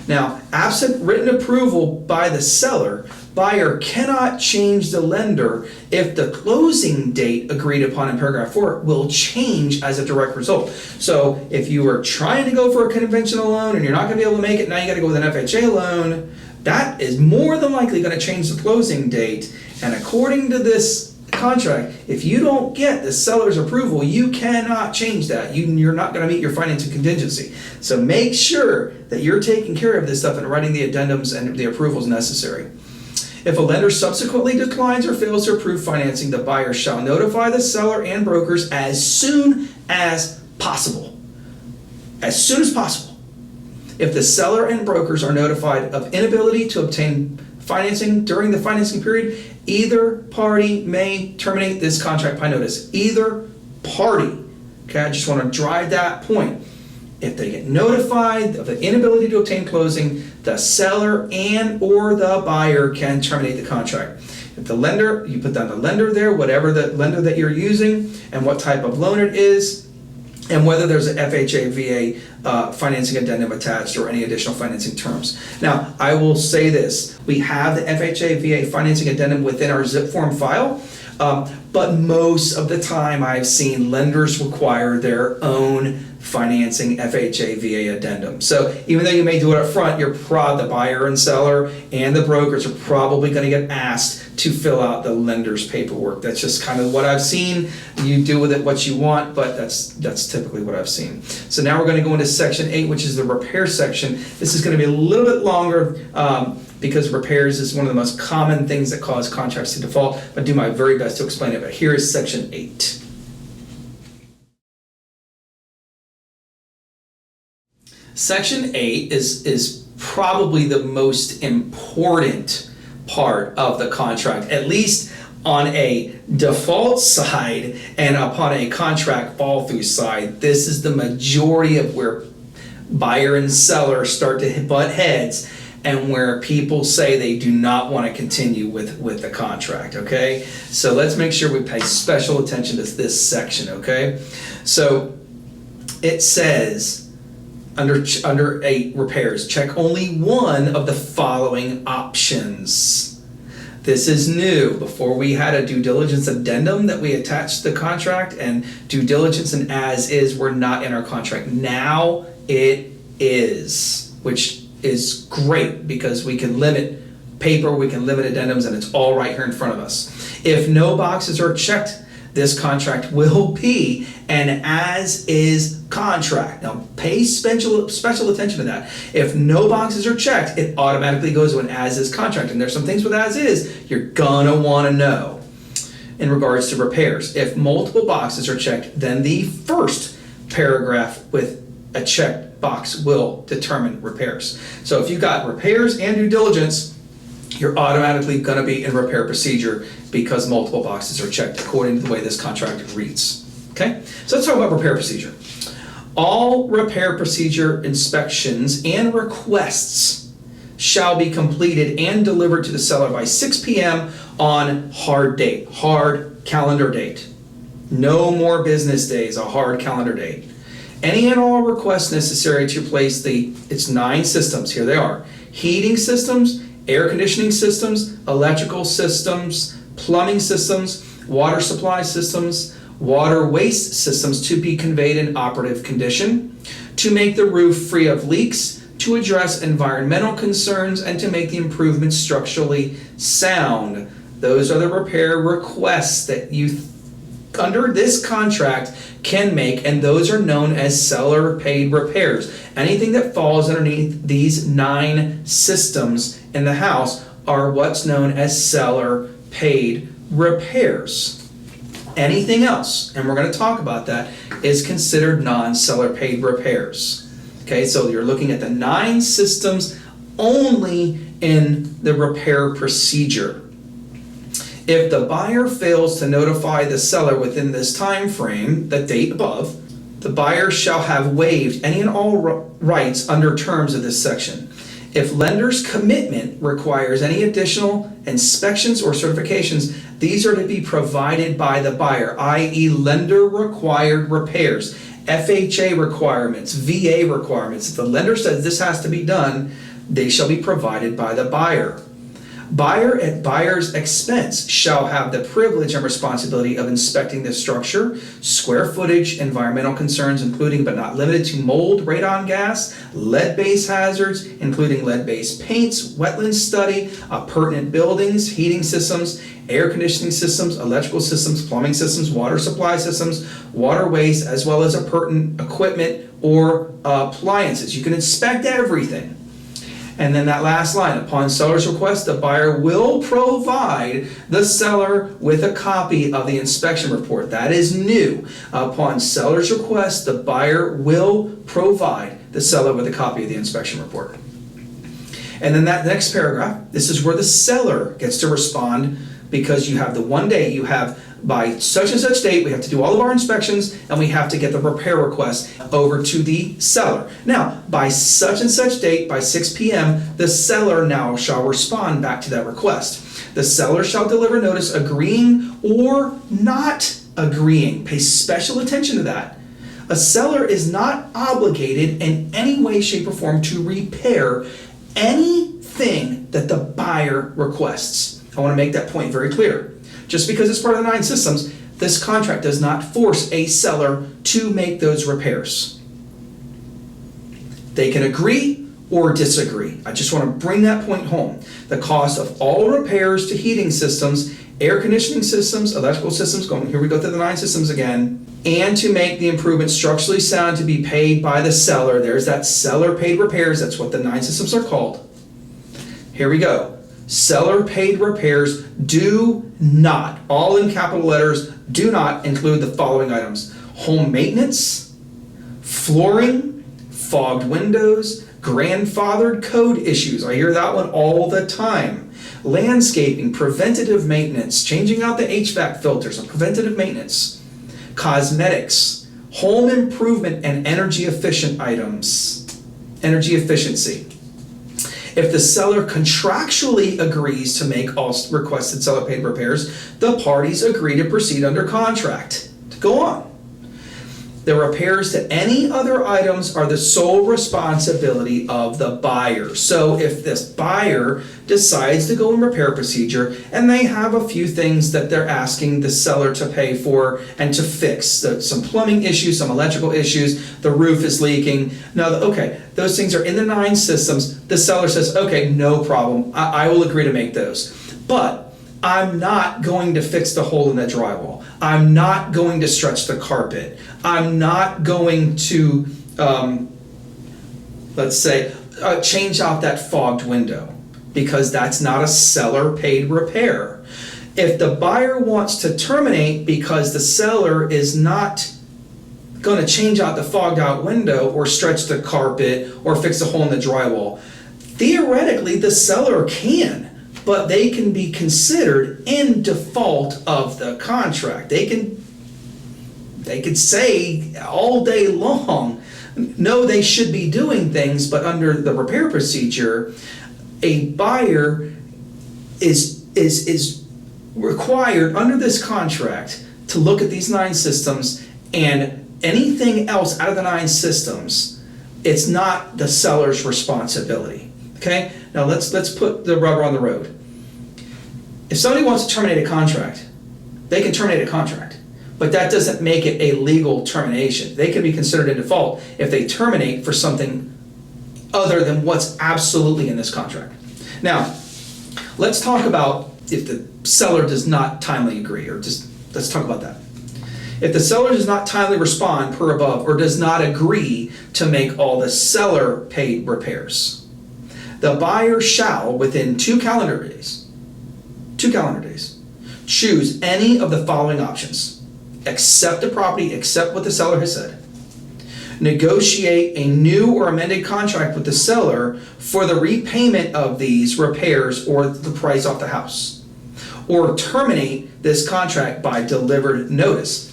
Now, absent written approval by the seller, buyer cannot change the lender if the closing date agreed upon in paragraph 4 will change as a direct result. So if you are trying to go for a conventional loan and you're not going to be able to make it, now you got to go with an FHA loan. That is more than likely going to change the closing date. And according to this contract, if you don't get the seller's approval, you cannot change that. You're not going to meet your financing contingency. So make sure that you're taking care of this stuff and writing the addendums and the approvals necessary. If a lender subsequently declines or fails to approve financing, the buyer shall notify the seller and brokers as soon as possible. As soon as possible. If the seller and brokers are notified of inability to obtain financing during the financing period, either party may terminate this contract by notice. Either party. Okay, I just want to drive that point. If they get notified of the inability to obtain closing, the seller and or the buyer can terminate the contract. If the lender, you put down the lender there, whatever the lender that you're using, and what type of loan it is, and whether there's an FHA, VA financing addendum attached or any additional financing terms. Now, I will say this. We have the FHA, VA financing addendum within our zip form file, but most of the time I've seen lenders require their own financing FHA, VA addendum. So even though you may do it up front, the buyer and seller and the brokers are probably going to get asked to fill out the lender's paperwork. That's just kind of what I've seen. You do with it what you want, but that's typically what I've seen. So now we're going to go into section 8, which is the repair section. This is going to be a little bit longer because repairs is one of the most common things that cause contracts to default. I'll do my very best to explain it, but here is section 8. Section 8 is probably the most important part of the contract, at least on a default side and upon a contract fall through side. This is the majority of where buyer and seller start to butt heads and where people say they do not want to continue with the contract, okay? So let's make sure we pay special attention to this section, okay? So it says, under 8 repairs, check only one of the following options. This is new. Before we had a due diligence addendum that we attached to the contract, and due diligence and as is were not in our contract. Now it is, which is great because we can limit paper, we can limit addendums, and it's all right here in front of us. If no boxes are checked, this contract will be an as-is contract. Now, pay special attention to that. If no boxes are checked, it automatically goes to an as-is contract. And there's some things with as-is you're gonna wanna know in regards to repairs. If multiple boxes are checked, then the first paragraph with a checked box will determine repairs. So if you got repairs and due diligence, you're automatically going to be in repair procedure because multiple boxes are checked according to the way this contract reads. Okay, so let's talk about repair procedure. All repair procedure inspections and requests shall be completed and delivered to the seller by 6 p.m. on hard calendar date. No more business days, a hard calendar date. Any and all requests necessary to place it's 9 systems, here they are: heating systems, air conditioning systems, electrical systems, plumbing systems, water supply systems, water waste systems to be conveyed in operative condition, to make the roof free of leaks, to address environmental concerns, and to make the improvements structurally sound. Those are the repair requests that you, under this contract, can make, and those are known as seller paid repairs. Anything that falls underneath these 9 systems in the house are what's known as seller paid repairs. Anything else, and we're going to talk about that, is considered non-seller paid repairs. Okay, so you're looking at the 9 systems only in the repair procedure. If the buyer fails to notify the seller within this time frame, the date above, the buyer shall have waived any and all rights under terms of this section. If lender's commitment requires any additional inspections or certifications, these are to be provided by the buyer, i.e. lender required repairs, FHA requirements, VA requirements. If the lender says this has to be done, they shall be provided by the buyer. Buyer at buyer's expense shall have the privilege and responsibility of inspecting the structure, square footage, environmental concerns, including but not limited to mold, radon gas, lead-based hazards, including lead-based paints, wetland study, pertinent buildings, heating systems, air conditioning systems, electrical systems, plumbing systems, water supply systems, waterways, as well as pertinent equipment or appliances. You can inspect everything. And then that last line, upon seller's request, the buyer will provide the seller with a copy of the inspection report. That is new. Upon seller's request, the buyer will provide the seller with a copy of the inspection report. And then that next paragraph, this is where the seller gets to respond, because you have the 1 day, you have by such and such date, we have to do all of our inspections and we have to get the repair request over to the seller. Now, by such and such date, by 6 p.m., the seller now shall respond back to that request. The seller shall deliver notice agreeing or not agreeing. Pay special attention to that. A seller is not obligated in any way, shape, or form to repair anything that the buyer requests. I want to make that point very clear. Just because it's part of the 9 systems, this contract does not force a seller to make those repairs. They can agree or disagree. I just want to bring that point home. The cost of all repairs to heating systems, air conditioning systems, electrical systems, here we go to the 9 systems again, and to make the improvement structurally sound to be paid by the seller. There's that seller paid repairs. That's what the 9 systems are called. Here we go. Seller paid repairs do not, all in capital letters, do not include the following items: home maintenance, flooring, fogged windows, grandfathered code issues. I hear that one all the time. Landscaping, preventative maintenance, changing out the HVAC filters, and preventative maintenance. Cosmetics, home improvement, and energy efficient items. Energy efficiency. If the seller contractually agrees to make all requested seller paid repairs, the parties agree to proceed under contract. To go on. The repairs to any other items are the sole responsibility of the buyer. So if this buyer decides to go in repair procedure and they have a few things that they're asking the seller to pay for and to fix, some plumbing issues, some electrical issues, the roof is leaking. Now, okay, those things are in the 9 systems. The seller says, okay, no problem. I will agree to make those. But I'm not going to fix the hole in the drywall. I'm not going to stretch the carpet. I'm not going to, let's say, change out that fogged window, because that's not a seller paid repair. If the buyer wants to terminate because the seller is not going to change out the fogged out window or stretch the carpet or fix a hole in the drywall, theoretically the seller can, but they can be considered in default of the contract. They could say all day long, no, they should be doing things, but under the repair procedure, a buyer is required under this contract to look at these 9 systems, and anything else out of the 9 systems, it's not the seller's responsibility. Okay? Now let's put the rubber on the road. If somebody wants to terminate a contract, they can terminate a contract, but that doesn't make it a legal termination. They can be considered in default if they terminate for something other than what's absolutely in this contract. Now, let's talk about if the seller does not timely agree, or just let's talk about that. If the seller does not timely respond per above, or does not agree to make all the seller paid repairs, the buyer shall, within 2 calendar days, choose any of the following options. accept the property, accept what the seller has said, negotiate a new or amended contract with the seller for the repayment of these repairs or the price off the house, or terminate this contract by delivered notice.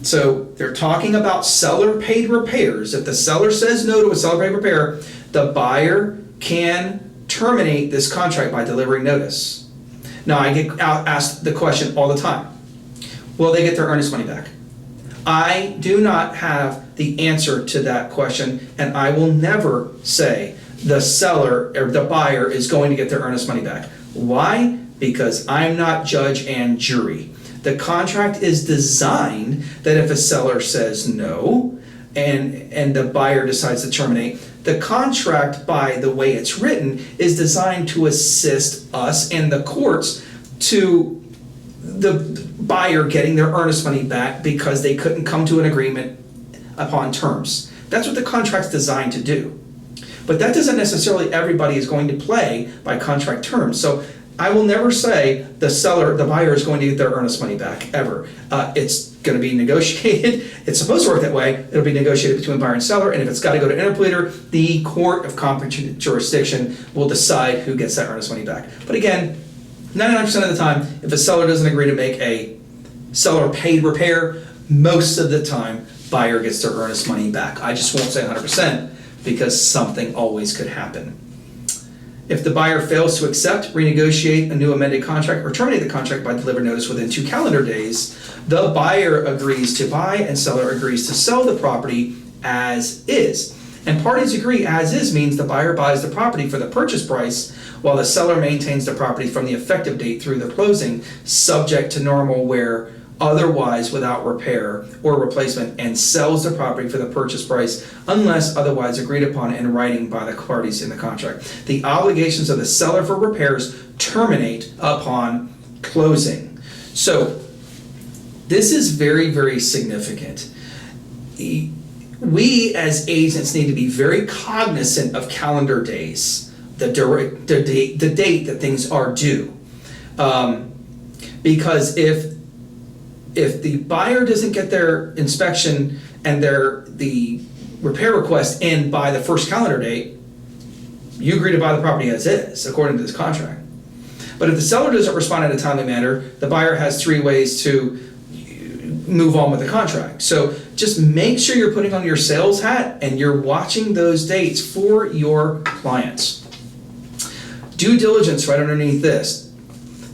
So they're talking about seller paid repairs. If the seller says no to a seller paid repair, the buyer can terminate this contract by delivering notice. Now I get asked the question all the time, will they get their earnest money back? I do not have the answer to that question, and I will never say the seller or the buyer is going to get their earnest money back. Why? Because I'm not judge and jury. The contract is designed that if a seller says no and the buyer decides to terminate, the contract, by the way it's written, is designed to assist us and the courts to the buyer getting their earnest money back because they couldn't come to an agreement upon terms. That's what the contract's designed to do. But that doesn't necessarily everybody is going to play by contract terms. So I will never say the buyer is going to get their earnest money back, ever. It's going to be negotiated. It's supposed to work that way. It'll be negotiated between buyer and seller, and if it's got to go to interpleader, the court of competent jurisdiction will decide who gets that earnest money back. But again, 99% of the time, if a seller doesn't agree to make a seller paid repair, most of the time, buyer gets their earnest money back. I just won't say 100% because something always could happen. If the buyer fails to accept, renegotiate a new amended contract, or terminate the contract by delivered notice within 2 calendar days, the buyer agrees to buy and seller agrees to sell the property as is. And parties agree as is means the buyer buys the property for the purchase price while the seller maintains the property from the effective date through the closing, subject to normal wear, otherwise without repair or replacement, and sells the property for the purchase price unless otherwise agreed upon in writing by the parties in the contract. The obligations of the seller for repairs terminate upon closing. So this is very, very significant. We as agents need to be very cognizant of calendar days, the date that things are due. Because if the buyer doesn't get their inspection and the repair request in by the first calendar date, you agree to buy the property as is, according to this contract. But if the seller doesn't respond in a timely manner, the buyer has 3 ways to move on with the contract. So just make sure you're putting on your sales hat and you're watching those dates for your clients. Due diligence, right underneath this.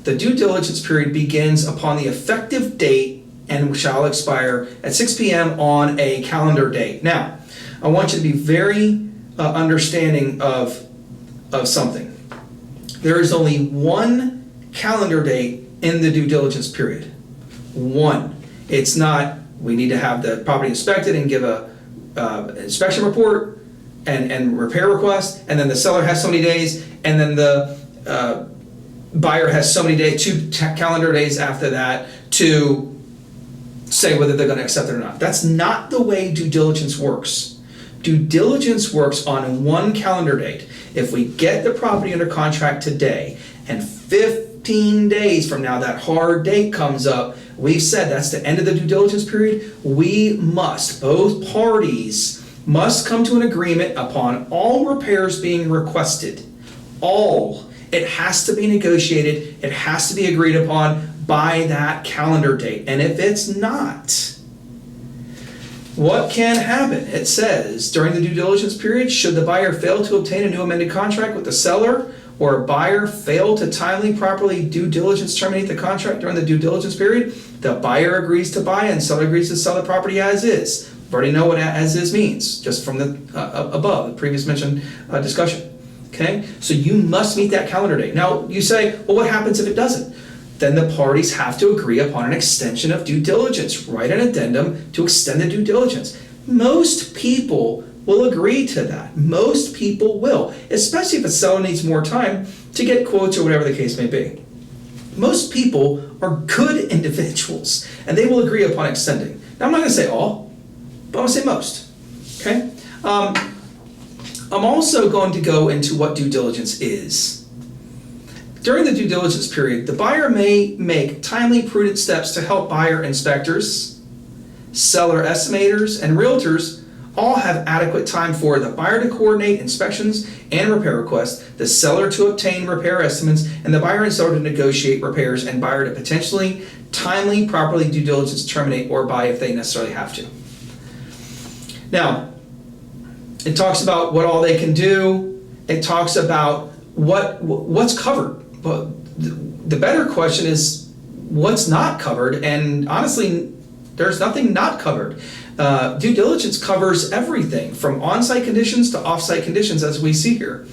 The due diligence period begins upon the effective date and shall expire at 6 p.m. on a calendar date. Now, I want you to be very understanding of something. There is only one calendar date in the due diligence period. One. It's not, we need to have the property inspected and give a inspection report and repair request, and then the seller has so many days, and then the buyer has so many days, 2 calendar days after that to say whether they're going to accept it or not. That's not the way due diligence works. Due diligence works on one calendar date. If we get the property under contract today and 15 days from now that hard date comes up, we've said that's the end of the due diligence period. We must, both parties must come to an agreement upon all repairs being requested. All. It has to be negotiated, it has to be agreed upon by that calendar date. And if it's not, what can happen? It says, during the due diligence period, should the buyer fail to obtain a new amended contract with the seller, or a buyer fail to timely, properly due diligence terminate the contract during the due diligence period, the buyer agrees to buy and seller agrees to sell the property as is. We already know what as is means, just from the above, the previous mentioned discussion. Okay, so you must meet that calendar date. Now you say, well, what happens if it doesn't? Then the parties have to agree upon an extension of due diligence. Write an addendum to extend the due diligence. Most people will agree to that. Most people will, especially if a seller needs more time to get quotes or whatever the case may be. Most people are good individuals and they will agree upon extending. Now I'm not going to say all, but I'm going to say most. Okay. I'm also going to go into what due diligence is. During the due diligence period, the buyer may make timely, prudent steps to help buyer inspectors, seller estimators, and realtors all have adequate time for the buyer to coordinate inspections and repair requests, the seller to obtain repair estimates, and the buyer and seller to negotiate repairs, and buyer to potentially timely, properly due diligence terminate or buy if they necessarily have to. Now, it talks about what all they can do. It talks about what's covered. But the better question is what's not covered, and honestly, there's nothing not covered. Due diligence covers everything from on-site conditions to off-site conditions, as we see here.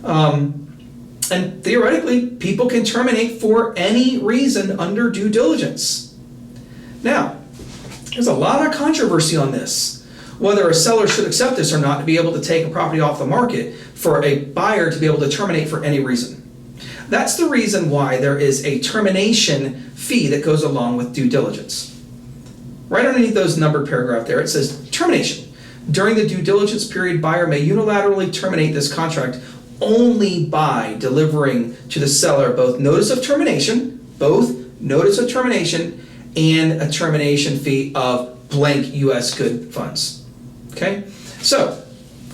And theoretically, people can terminate for any reason under due diligence. Now, there's a lot of controversy on this, whether a seller should accept this or not to be able to take a property off the market for a buyer to be able to terminate for any reason. That's the reason why there is a termination fee that goes along with due diligence. Right underneath those numbered paragraph there, it says termination. During the due diligence period, buyer may unilaterally terminate this contract only by delivering to the seller both notice of termination and a termination fee of blank U.S. good funds. Okay? So,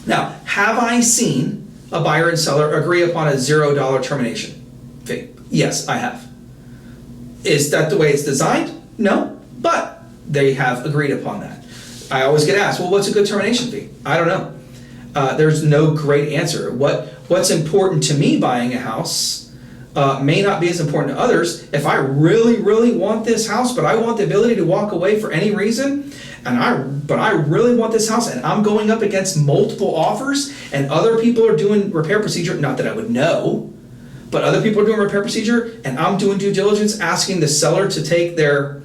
now, have I seen a buyer and seller agree upon a $0 termination fee? Yes, I have. Is that the way it's designed? No, but they have agreed upon that. I always get asked, well, what's a good termination fee? I don't know. There's no great answer. What's important to me buying a house may not be as important to others. If I really, really want this house, but I want the ability to walk away for any reason, but I really want this house, and I'm going up against multiple offers, and other people are doing repair procedure, not that I would know, but other people are doing repair procedure, and I'm doing due diligence, asking the seller to take their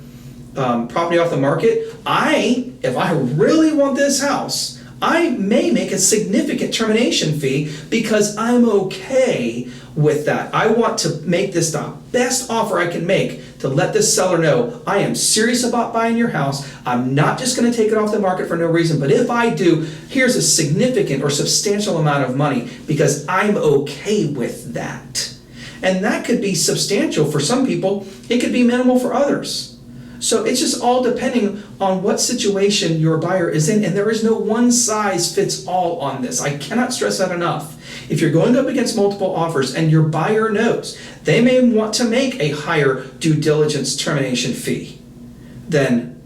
property off the market. If I really want this house, I may make a significant termination fee because I'm okay with that. I want to make this the best offer I can make to let this seller know I am serious about buying your house. I'm not just going to take it off the market for no reason, but if I do, here's a significant or substantial amount of money because I'm okay with that. And that could be substantial for some people. It could be minimal for others. So it's just all depending on what situation your buyer is in, and there is no one size fits all on this. I cannot stress that enough. If you're going up against multiple offers and your buyer knows, they may want to make a higher due diligence termination fee than,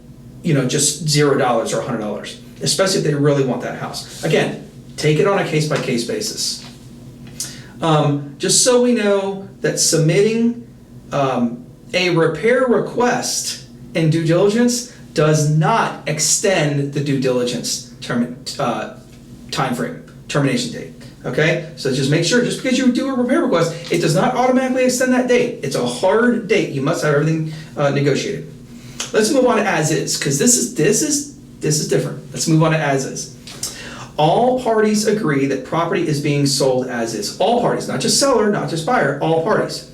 just $0 or $100, especially if they really want that house. Again, take it on a case-by-case basis. Just so we know that submitting a repair request in due diligence does not extend the due diligence time frame, termination date. Okay, so just make sure, just because you do a repair request, it does not automatically extend that date. It's a hard date. You must have everything negotiated. Let's move on to as is, because this is different. Let's move on to as is. All parties agree that property is being sold as is. All parties, not just seller, not just buyer, all parties.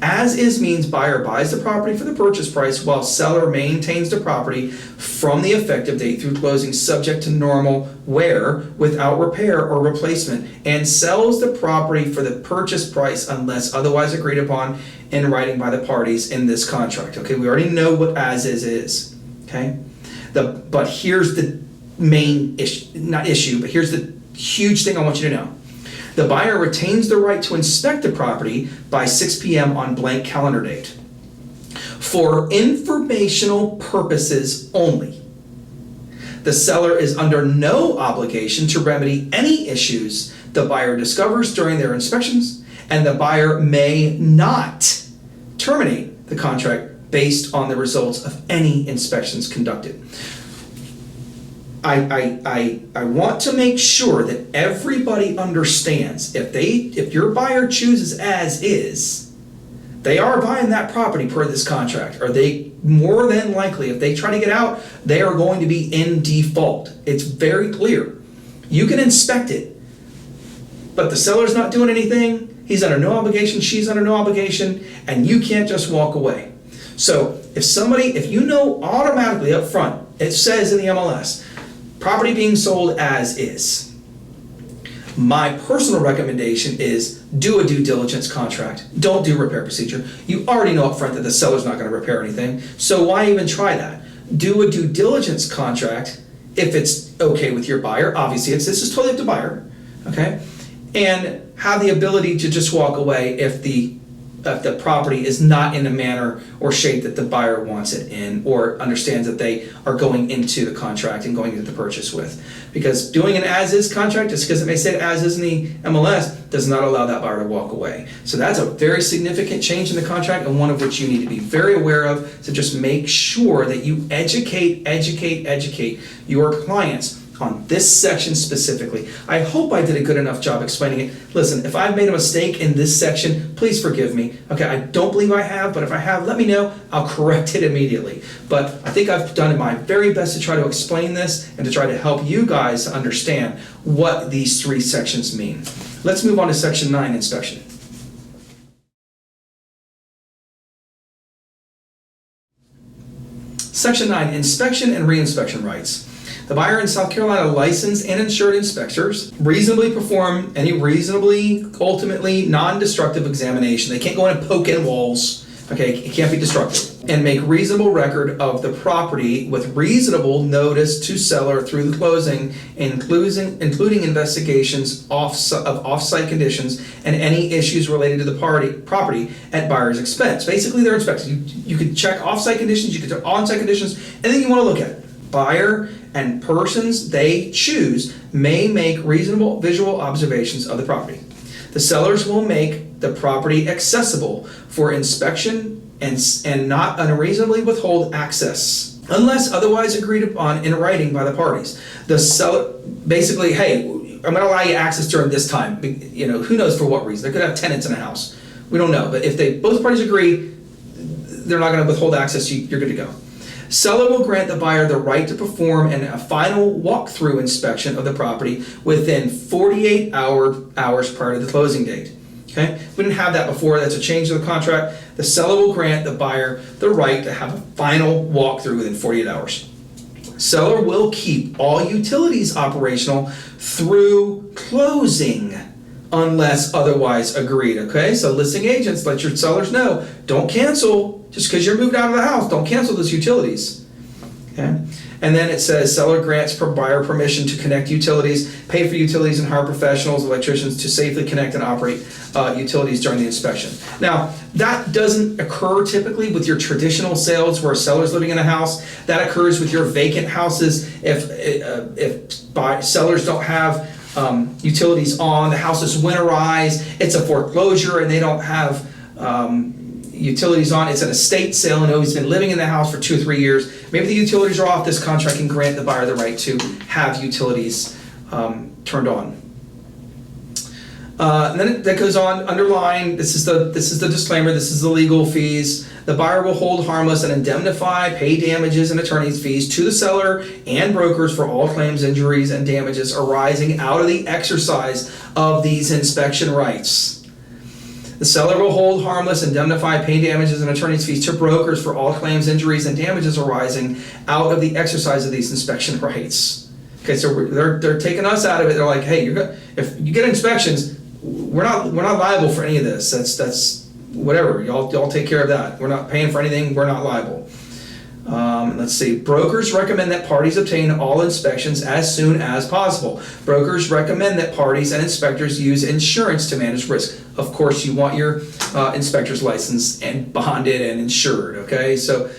As is means buyer buys the property for the purchase price while seller maintains the property from the effective date through closing subject to normal wear without repair or replacement, and sells the property for the purchase price unless otherwise agreed upon in writing by the parties in this contract. Okay, we already know what as is. Okay, but here's the main issue, but here's the huge thing I want you to know. The buyer retains the right to inspect the property by 6 p.m. on blank calendar date. For informational purposes only. The seller is under no obligation to remedy any issues the buyer discovers during their inspections, and the buyer may not terminate the contract based on the results of any inspections conducted. I want to make sure that everybody understands if your buyer chooses as is, they are buying that property per this contract, or they more than likely, if they try to get out, they are going to be in default. It's very clear. You can inspect it, but the seller's not doing anything, he's under no obligation, she's under no obligation, and you can't just walk away. So if you know automatically up front, it says in the MLS, property being sold as is. My personal recommendation is do a due diligence contract. Don't do repair procedure. You already know up front that the seller's not going to repair anything, so why even try that? Do a due diligence contract if it's okay with your buyer. Obviously, this is totally up to buyer, okay? And have the ability to just walk away if the property is not in a manner or shape that the buyer wants it in, or understands that they are going into the contract and going into the purchase with. Because doing an as-is contract, just because it may say as-is in the MLS, does not allow that buyer to walk away. So that's a very significant change in the contract, and one of which you need to be very aware of. So just make sure that you educate your clients on this section specifically. I hope I did a good enough job explaining it. Listen, if I've made a mistake in this section, please forgive me. Okay, I don't believe I have, but if I have, let me know. I'll correct it immediately. But I think I've done my very best to try to explain this and to try to help you guys to understand what these three sections mean. Let's move on to section 9, inspection. Section 9, inspection and reinspection rights. The buyer in South Carolina licensed and insured inspectors reasonably perform any reasonably, ultimately non-destructive examination. They can't go in and poke in walls, okay? It can't be destructive. And make reasonable record of the property with reasonable notice to seller through the closing, including investigations of off-site conditions and any issues related to the property at buyer's expense. Basically, they're inspected. You could check off-site conditions, you could check on-site conditions, anything you want to look at. Buyer and persons they choose may make reasonable visual observations of the property. The sellers will make the property accessible for inspection and not unreasonably withhold access unless otherwise agreed upon in writing by the parties. The seller, basically, hey, I'm going to allow you access during this time. You know, who knows for what reason? They could have tenants in a house. We don't know. But if both parties agree, they're not going to withhold access. You're good to go. Seller will grant the buyer the right to perform a final walkthrough inspection of the property within 48 hours prior to the closing date. Okay? We didn't have that before. That's a change of the contract. The seller will grant the buyer the right to have a final walkthrough within 48 hours. Seller will keep all utilities operational through closing unless otherwise agreed. Okay? So listing agents, let your sellers know, don't cancel just because you're moved out of the house. Don't cancel those utilities. Okay? And then it says seller grants buyer permission to connect utilities, pay for utilities, and hire professionals, electricians to safely connect and operate utilities during the inspection. Now, that doesn't occur typically with your traditional sales where a seller's living in a house. That occurs with your vacant houses if sellers don't have utilities on, the house is winterized, it's a foreclosure, and they don't have utilities on. It's an estate sale and he's been living in the house for 2 or 3 years. Maybe the utilities are off. This contract can grant the buyer the right to have utilities turned on. And then that goes on, underline, this is the disclaimer, this is the legal fees. The buyer will hold harmless and indemnify, pay damages and attorney's fees to the seller and brokers for all claims, injuries, and damages arising out of the exercise of these inspection rights. The seller will hold harmless, indemnify, pay damages and attorney's fees to brokers for all claims, injuries, and damages arising out of the exercise of these inspection rights. Okay, so they're taking us out of it. They're like, hey, if you get inspections, we're not liable for any of this. That's whatever. Y'all take care of that. We're not paying for anything. We're not liable. Let's see. Brokers recommend that parties obtain all inspections as soon as possible. Brokers recommend that parties and inspectors use insurance to manage risk. Of course, you want your inspectors licensed and bonded and insured. Okay, so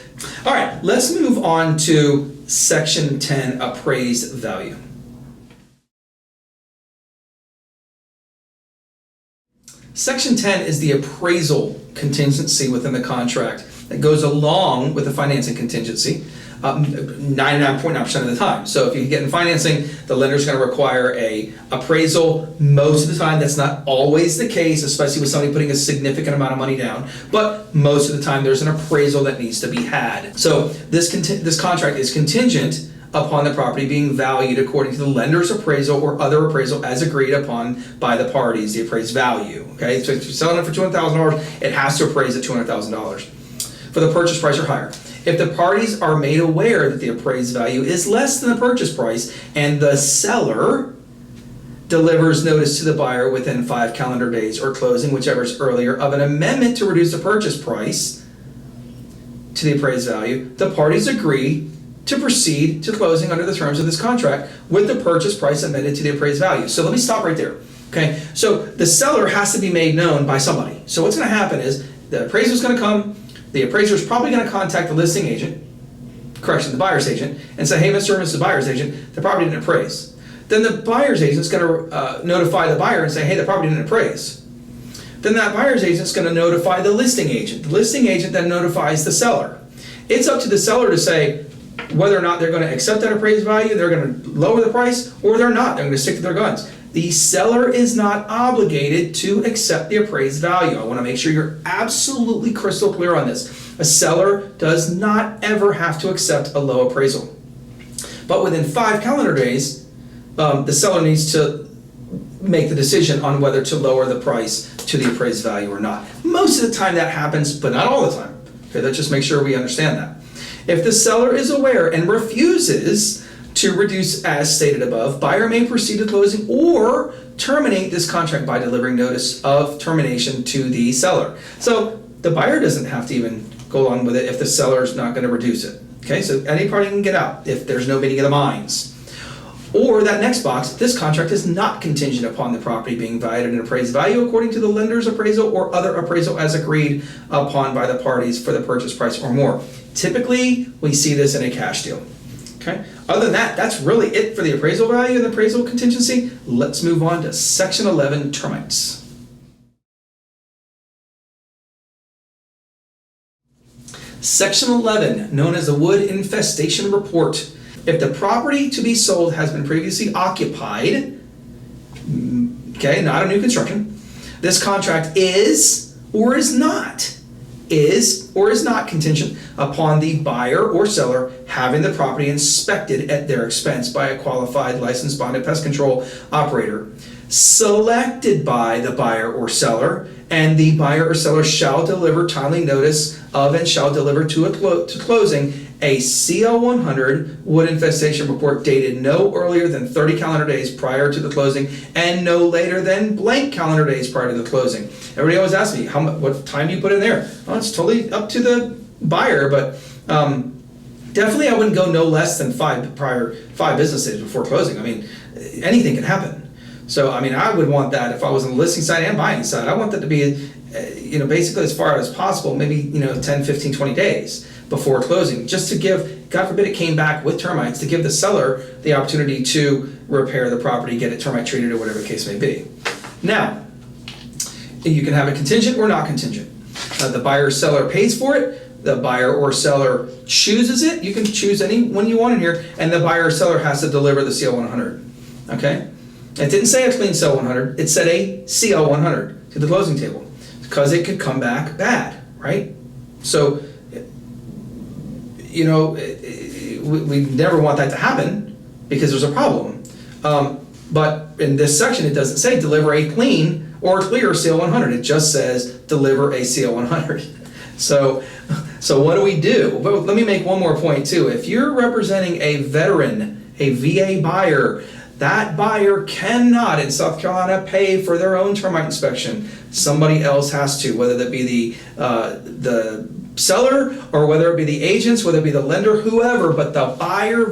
all right, let's move on to Section 10, appraised value. Section 10 is the appraisal contingency within the contract that goes along with the financing contingency 99.9% of the time. So if you get in financing, the lender's going to require a appraisal. Most of the time, that's not always the case, especially with somebody putting a significant amount of money down. But most of the time, there's an appraisal that needs to be had. So this contract is contingent upon the property being valued according to the lender's appraisal or other appraisal as agreed upon by the parties, the appraised value. Okay, so if you're selling it for $200,000, it has to appraise at $200,000 for the purchase price or higher. If the parties are made aware that the appraised value is less than the purchase price and the seller delivers notice to the buyer within 5 calendar days or closing, whichever is earlier, of an amendment to reduce the purchase price to the appraised value, the parties agree to proceed to closing under the terms of this contract with the purchase price amended to the appraised value. So let me stop right there. Okay, so the seller has to be made known by somebody. So what's going to happen is the appraiser is going to come, the appraiser is probably going to contact the listing agent, the buyer's agent, and say, hey, Mr. and Mrs. Buyer's agent, the property didn't appraise. Then the buyer's agent is going to notify the buyer and say, hey, the property didn't appraise. Then that buyer's agent is going to notify the listing agent. The listing agent then notifies the seller. It's up to the seller to say whether or not they're going to accept that appraised value, they're going to lower the price, or they're not. They're going to stick to their guns. The seller is not obligated to accept the appraised value. I want to make sure you're absolutely crystal clear on this. A seller does not ever have to accept a low appraisal. But within 5 calendar days, the seller needs to make the decision on whether to lower the price to the appraised value or not. Most of the time that happens, but not all the time. Okay, let's just make sure we understand that. If the seller is aware and refuses to reduce as stated above, buyer may proceed to closing or terminate this contract by delivering notice of termination to the seller. So the buyer doesn't have to even go along with it if the seller is not going to reduce it. Okay, so any party can get out if there's no meeting of the minds. Or that next box, this contract is not contingent upon the property being valued at an appraised value according to the lender's appraisal or other appraisal as agreed upon by the parties for the purchase price or more. Typically, we see this in a cash deal. Okay. Other than that, that's really it for the appraisal value and the appraisal contingency. Let's move on to Section 11, termites. Section 11, known as the Wood Infestation Report. If the property to be sold has been previously occupied, okay, not a new construction, this contract is or is not contingent upon the buyer or seller having the property inspected at their expense by a qualified licensed bonded pest control operator selected by the buyer or seller, and the buyer or seller shall deliver timely notice of and shall deliver to closing a CL 100 wood infestation report dated no earlier than 30 calendar days prior to the closing and no later than blank calendar days prior to the closing. Everybody always asks me, what time do you put in there? Well, it's totally up to the buyer, but definitely I wouldn't go no less than 5 business days before closing. I mean, anything can happen. So, I mean, I would want that if I was on the listing side and buying side. I want that to be, basically as far as possible, maybe, 10, 15, 20 days before closing, just to give, God forbid it came back with termites, to give the seller the opportunity to repair the property, get it termite treated or whatever the case may be. Now, you can have a contingent or not contingent. The buyer or seller pays for it, the buyer or seller chooses it, you can choose any one you want in here, and the buyer or seller has to deliver the CL 100, okay? It didn't say a clean CL 100, it said a CL 100 to the closing table, because it could come back bad, right? So, we never want that to happen because there's a problem. But in this section, it doesn't say deliver a clean or clear CL 100. It just says deliver a CL 100. So what do we do? But let me make one more point too. If you're representing a veteran, a VA buyer, that buyer cannot in South Carolina pay for their own termite inspection. Somebody else has to, whether that be the seller or whether it be the agents, whether it be the lender, whoever, but the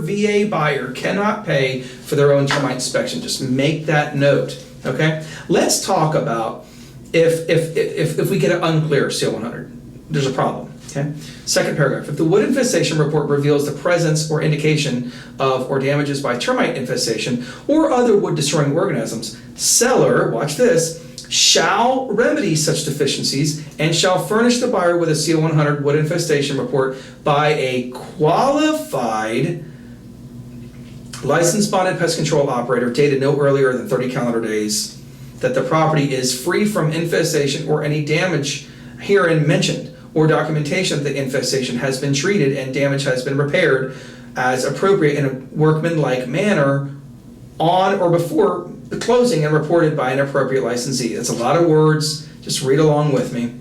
VA buyer cannot pay for their own termite inspection. Just make that note, okay? Let's talk about if we get an unclear CL 100, there's a problem, okay? Second paragraph, if the wood infestation report reveals the presence or indication of or damages by termite infestation or other wood destroying organisms, seller, watch this, shall remedy such deficiencies and shall furnish the buyer with a CL 100 wood infestation report by a qualified licensed bonded pest control operator dated no earlier than 30 calendar days that the property is free from infestation or any damage herein mentioned, or documentation that the infestation has been treated and damage has been repaired as appropriate in a workmanlike manner on or before the closing and reported by an appropriate licensee. That's a lot of words, just read along with me.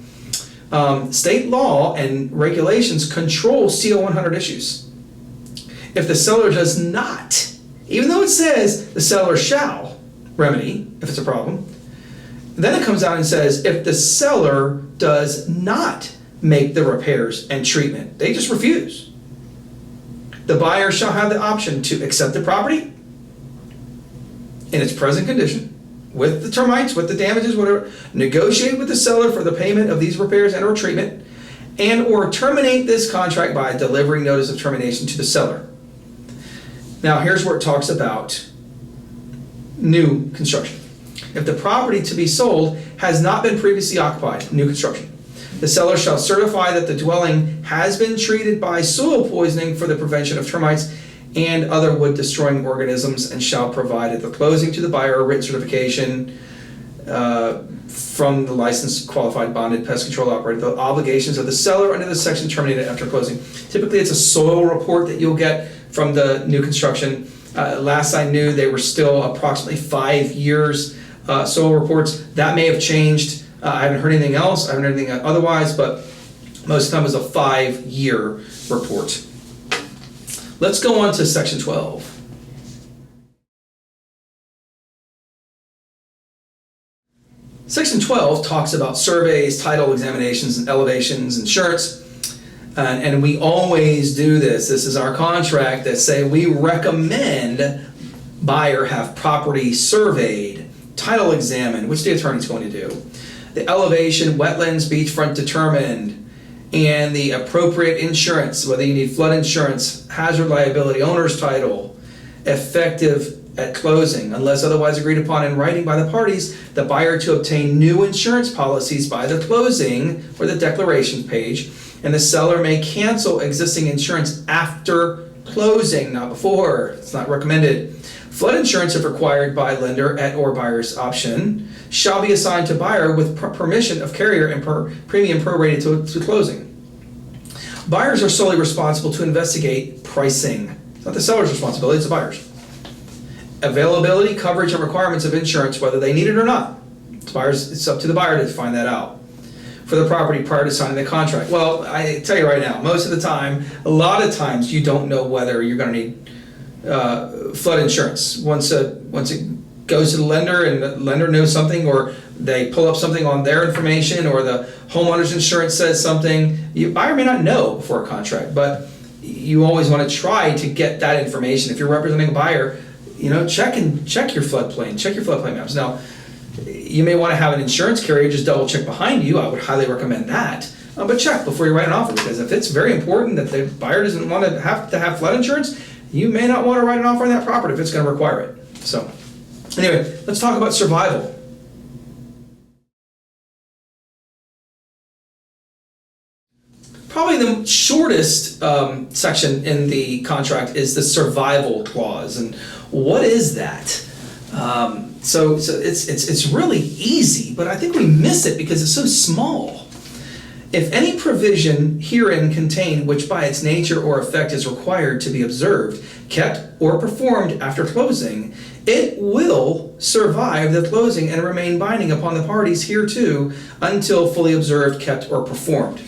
State law and regulations control CL 100 issues. If the seller does not, even though it says the seller shall, remedy if it's a problem. Then it comes out and says if the seller does not make the repairs and treatment, they just refuse, the buyer shall have the option to accept the property in its present condition, with the termites, with the damages, whatever, negotiate with the seller for the payment of these repairs and or treatment, and or terminate this contract by delivering notice of termination to the seller. Now here's where it talks about new construction. If the property to be sold has not been previously occupied, new construction, the seller shall certify that the dwelling has been treated by soil poisoning for the prevention of termites and other wood destroying organisms, and shall provide at the closing to the buyer a written certification from the licensed qualified bonded pest control operator. The obligations of the seller under this section terminated after closing. Typically it's a soil report that you'll get from the new construction. Last I knew they were still approximately 5 years soil reports. That may have changed. I haven't heard anything else. I haven't heard anything otherwise, but most of the time it was a 5-year report. Let's go on to section 12. Section 12 talks about surveys, title examinations, and elevations, insurance. And we always do this. This is our contract that say we recommend buyer have property surveyed, title examined, which the attorney's going to do, the elevation, wetlands, beachfront determined, and the appropriate insurance, whether you need flood insurance, hazard liability, owner's title, effective at closing, unless otherwise agreed upon in writing by the parties, the buyer to obtain new insurance policies by the closing or the declaration page, and the seller may cancel existing insurance after closing, not before. It's not recommended. Flood insurance, if required by lender at or buyer's option, shall be assigned to buyer with permission of carrier and premium prorated to closing. Buyers are solely responsible to investigate pricing. It's not the seller's responsibility, it's the buyer's. Availability, coverage, and requirements of insurance, whether they need it or not. It's up to the buyer to find that out for the property prior to signing the contract. Well, I tell you right now, most of the time, a lot of times you don't know whether you're going to need flood insurance. Once it goes to the lender and the lender knows something, or they pull up something on their information, or the homeowner's insurance says something, the buyer may not know before a contract, but you always want to try to get that information. If you're representing a buyer, check your floodplain, check your floodplain maps. Now, you may want to have an insurance carrier just double check behind you. I would highly recommend that. But check before you write an offer, because if it's very important that the buyer doesn't want to have flood insurance, you may not want to write an offer on that property if it's going to require it. So, anyway, let's talk about survival. Probably the shortest section in the contract is the survival clause. And what is that? So it's really easy, but I think we miss it because it's so small. If any provision herein contained which by its nature or effect is required to be observed, kept, or performed after closing, it will survive the closing and remain binding upon the parties hereto until fully observed, kept, or performed.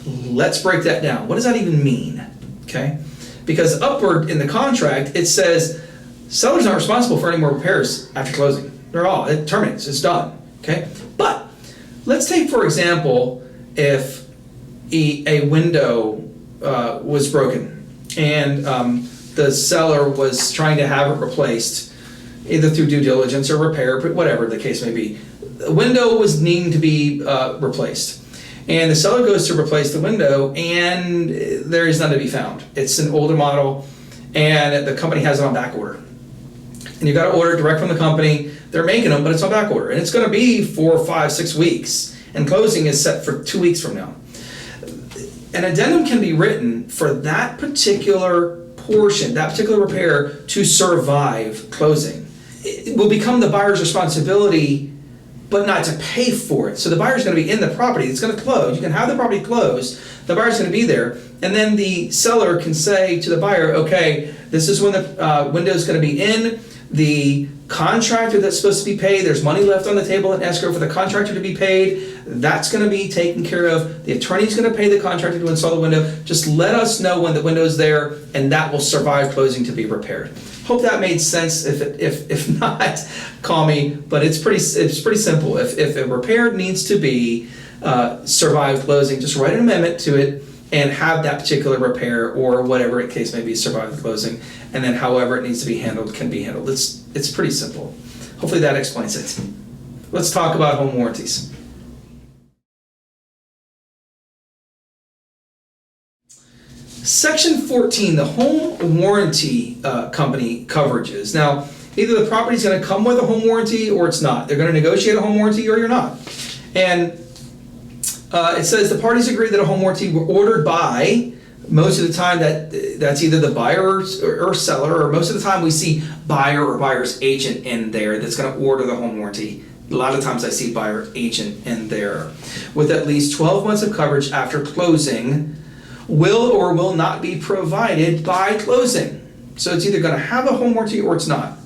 Let's break that down. What does that even mean? Okay? Because upward in the contract, it says seller's not responsible for any more repairs after closing. It terminates, it's done. Okay? But let's take, for example, if a window was broken and the seller was trying to have it replaced, either through due diligence or repair, but whatever the case may be. The window was needing to be replaced. And the seller goes to replace the window, and there is none to be found. It's an older model, and the company has it on back order. And you got to order it direct from the company. They're making them, but it's on back order. And it's going to be 4, 5, 6 weeks. And closing is set for 2 weeks from now. An addendum can be written for that particular portion, that particular repair, to survive closing. It will become the buyer's responsibility, but not to pay for it. So the buyer's going to be in the property. It's going to close. You can have the property closed. The buyer's going to be there. And then the seller can say to the buyer, okay, this is when the window's going to be in. The contractor that's supposed to be paid, there's money left on the table in escrow for the contractor to be paid, that's going to be taken care of. The attorney's going to pay the contractor to install the window. Just let us know when the window's there, and that will survive closing to be repaired. Hope that made sense. If not, call me. But it's pretty simple. If a repair needs to be survive closing, just write an amendment to it and have that particular repair or whatever the case may be survive the closing, and then however it needs to be handled can be handled. It's pretty simple. Hopefully that explains it. Let's talk about home warranties. Section 14, the home warranty company coverages. Now, either the property's going to come with a home warranty or it's not. They're going to negotiate a home warranty or you're not. And it says the parties agree that a home warranty were ordered by, most of the time that's either the buyer or seller, or most of the time we see buyer or buyer's agent in there that's going to order the home warranty. A lot of times I see buyer agent in there. With at least 12 months of coverage after closing, will or will not be provided by closing. So it's either going to have a home warranty or it's not.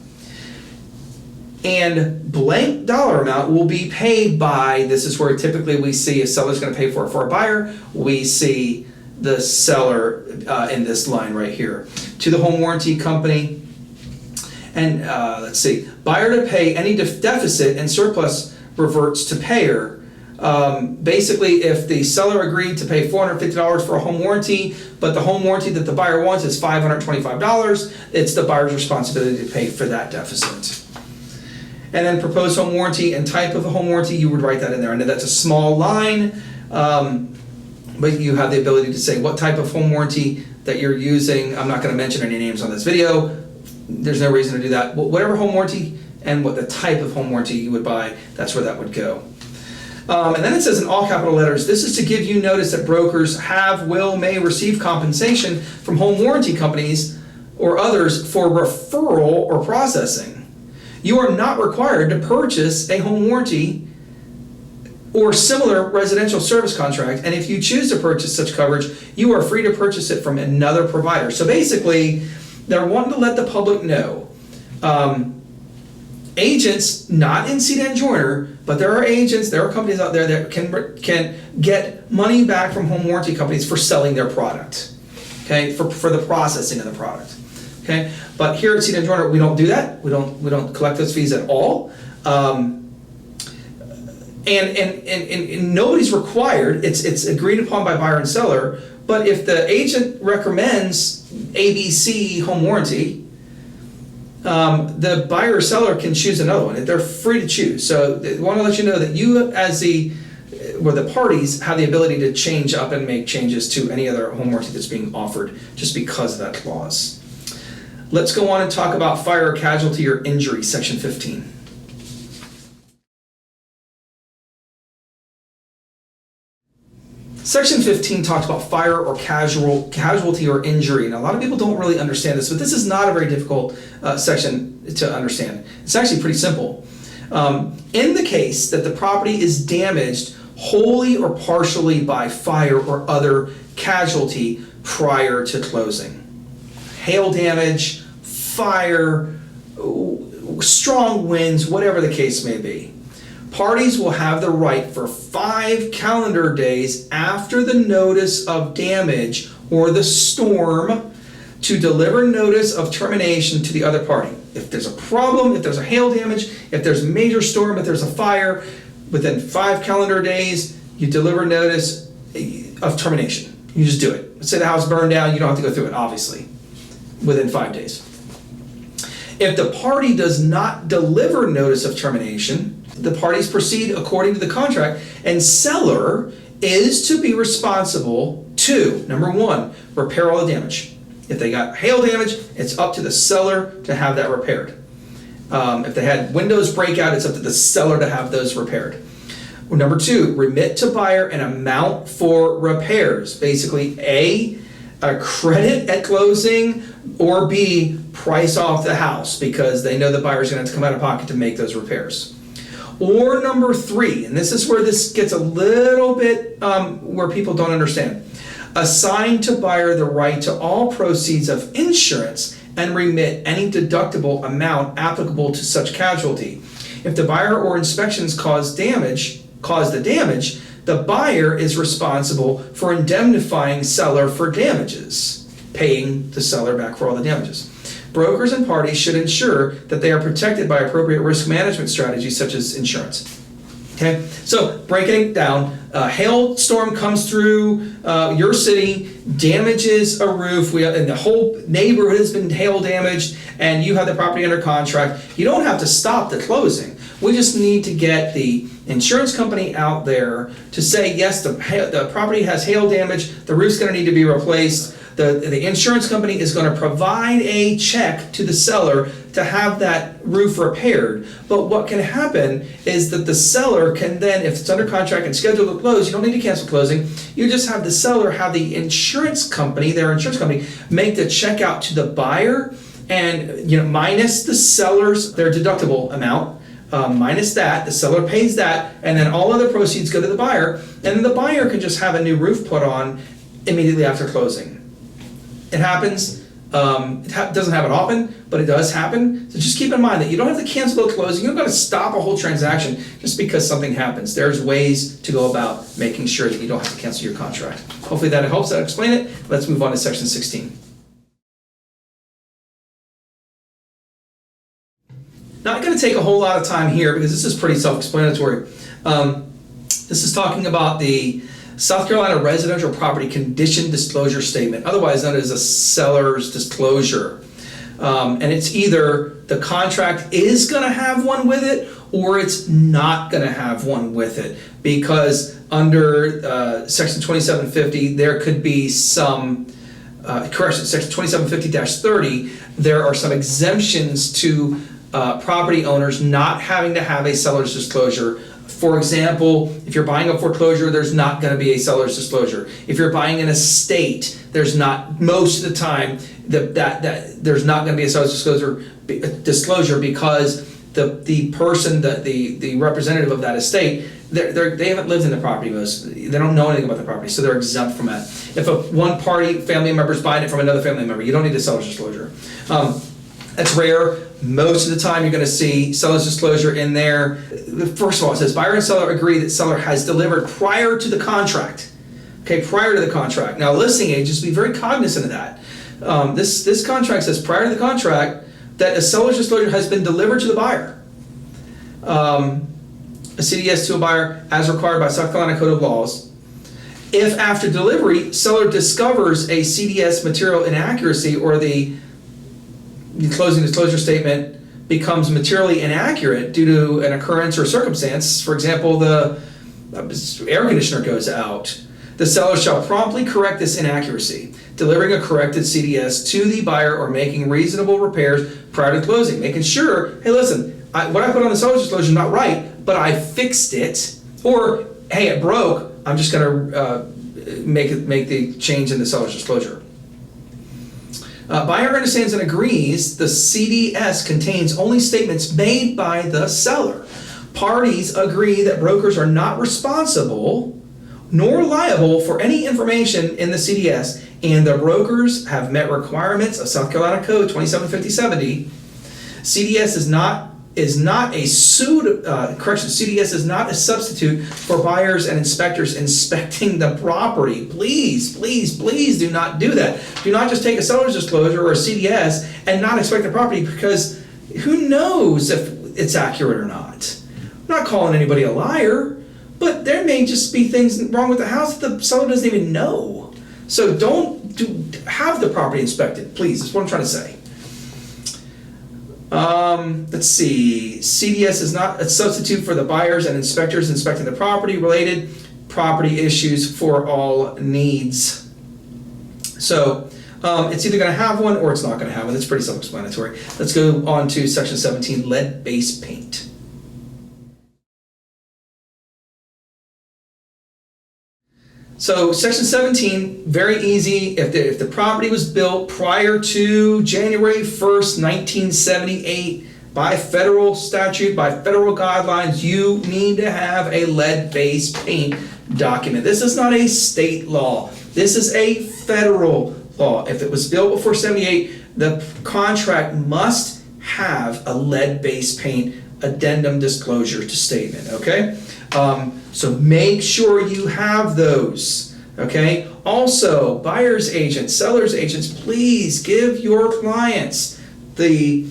And blank dollar amount will be paid by, this is where typically we see a seller's going to pay for it for a buyer. We see the seller in this line right here. To the home warranty company. And let's see, buyer to pay any deficit and surplus reverts to payer. Basically, if the seller agreed to pay $450 for a home warranty, but the home warranty that the buyer wants is $525, it's the buyer's responsibility to pay for that deficit. And then proposed home warranty and type of a home warranty, you would write that in there. I know that's a small line, but you have the ability to say what type of home warranty that you're using. I'm not going to mention any names on this video. There's no reason to do that. Whatever home warranty and what the type of home warranty you would buy, that's where that would go. And then it says in all capital letters, this is to give you notice that brokers have, will, may receive compensation from home warranty companies or others for referral or processing. You are not required to purchase a home warranty or similar residential service contract, and if you choose to purchase such coverage, you are free to purchase it from another provider. So basically, they're wanting to let the public know. Agents, not in Seed and Joiner, but there are agents, there are companies out there that can get money back from home warranty companies for selling their product, okay, for the processing of the product, okay. But here at Seed and Joiner, we don't do that. We don't collect those fees at all, and nobody's required. It's agreed upon by buyer and seller. But if the agent recommends ABC home warranty, the buyer or seller can choose another one. They're free to choose. So they want to let you know that you, as the parties, have the ability to change up and make changes to any other home warranty that's being offered just because of that clause. Let's go on and talk about fire, casualty, or injury, section 15. Section 15 talks about fire or casualty or injury. And a lot of people don't really understand this, but this is not a very difficult section to understand. It's actually pretty simple. In the case that the property is damaged wholly or partially by fire or other casualty prior to closing. Hail damage, fire, strong winds, whatever the case may be. Parties will have the right for 5 calendar days after the notice of damage or the storm to deliver notice of termination to the other party. If there's a problem, if there's a hail damage, if there's a major storm, if there's a fire, within 5 calendar days, you deliver notice of termination. You just do it. Let's say the house burned down, you don't have to go through it, obviously, within 5 days. If the party does not deliver notice of termination, the parties proceed according to the contract, and seller is to be responsible to, number 1, repair all the damage. If they got hail damage, it's up to the seller to have that repaired. If they had windows break out, it's up to the seller to have those repaired. Or number 2, remit to buyer an amount for repairs. Basically, A, a credit at closing, or B, price off the house because they know the buyer's going to have to come out of pocket to make those repairs. Or number 3, and this is where this gets a little bit where people don't understand. Assign to buyer the right to all proceeds of insurance and remit any deductible amount applicable to such casualty. If the buyer or inspections caused the damage, the buyer is responsible for indemnifying seller for damages, paying the seller back for all the damages. Brokers and parties should ensure that they are protected by appropriate risk management strategies such as insurance. Okay, so breaking it down, a hailstorm comes through your city, damages a roof, and the whole neighborhood has been hail damaged, and you have the property under contract. You don't have to stop the closing. We just need to get the insurance company out there to say, yes, the property has hail damage, the roof's going to need to be replaced. The insurance company is going to provide a check to the seller to have that roof repaired. But what can happen is that the seller can then, if it's under contract and scheduled to close, you don't need to cancel closing. You just have the seller have the insurance company, their insurance company, make the check out to the buyer, and minus the seller's their deductible amount. Minus that, the seller pays that, and then all other proceeds go to the buyer, and then the buyer can just have a new roof put on immediately after closing. It happens. It doesn't happen often, but it does happen. So just keep in mind that you don't have to cancel the closing. You don't got to stop a whole transaction just because something happens. There's ways to go about making sure that you don't have to cancel your contract. Hopefully that helps. That explain it. Let's move on to section 16. Not going to take a whole lot of time here because this is pretty self-explanatory. This is talking about the South Carolina Residential Property Condition Disclosure Statement, otherwise known as a seller's disclosure. And it's either the contract is going to have one with it or it's not going to have one with it, because under Section 2750 there could be some correction. Section 2750-30, there are some exemptions to property owners not having to have a seller's disclosure. For example, if you're buying a foreclosure, there's not going to be a seller's disclosure. If you're buying an estate, there's not, most of the time, that there's not going to be a seller's disclosure because the person, the representative of that estate, they haven't lived in the property they don't know anything about the property, so they're exempt from that. If one party, family member, is buying it from another family member, you don't need a seller's disclosure. That's rare. Most of the time you're going to see seller's disclosure in there. First of all, it says buyer and seller agree that seller has delivered prior to the contract. Okay, prior to the contract. Now listing agents, be very cognizant of that. This contract says prior to the contract that a seller's disclosure has been delivered to the buyer. A CDS to a buyer as required by South Carolina Code of Laws. If after delivery, seller discovers a CDS material inaccuracy or the closing disclosure statement becomes materially inaccurate due to an occurrence or circumstance, for example, the air conditioner goes out, the seller shall promptly correct this inaccuracy, delivering a corrected CDS to the buyer or making reasonable repairs prior to closing, making sure, hey, listen, what I put on the seller's disclosure is not right, but I fixed it, or hey, it broke, I'm just going to make the change in the seller's disclosure. Buyer understands and agrees the CDS contains only statements made by the seller. Parties agree that brokers are not responsible nor liable for any information in the CDS, and the brokers have met requirements of South Carolina Code 2750-70. CDS is not a CDS is not a substitute for buyers and inspectors inspecting the property. Please, please, please do not do that. Do not just take a seller's disclosure or a CDS and not inspect the property, because who knows if it's accurate or not. I'm not calling anybody a liar, but there may just be things wrong with the house that the seller doesn't even know. So have the property inspected, please. That's what I'm trying to say. Let's see. CDS is not a substitute for the buyers and inspectors inspecting the property. Related property issues for all needs. So it's either going to have one or it's not going to have one. That's pretty self-explanatory. Let's go on to section 17, lead-based paint. So section 17, very easy. If the property was built prior to January 1st, 1978, by federal statute, by federal guidelines, you need to have a lead-based paint document. This is not a state law. This is a federal law. If it was built before 78, the contract must have a lead-based paint addendum disclosure to statement, okay? So make sure you have those, okay? Also, buyer's agents, seller's agents, please give your clients the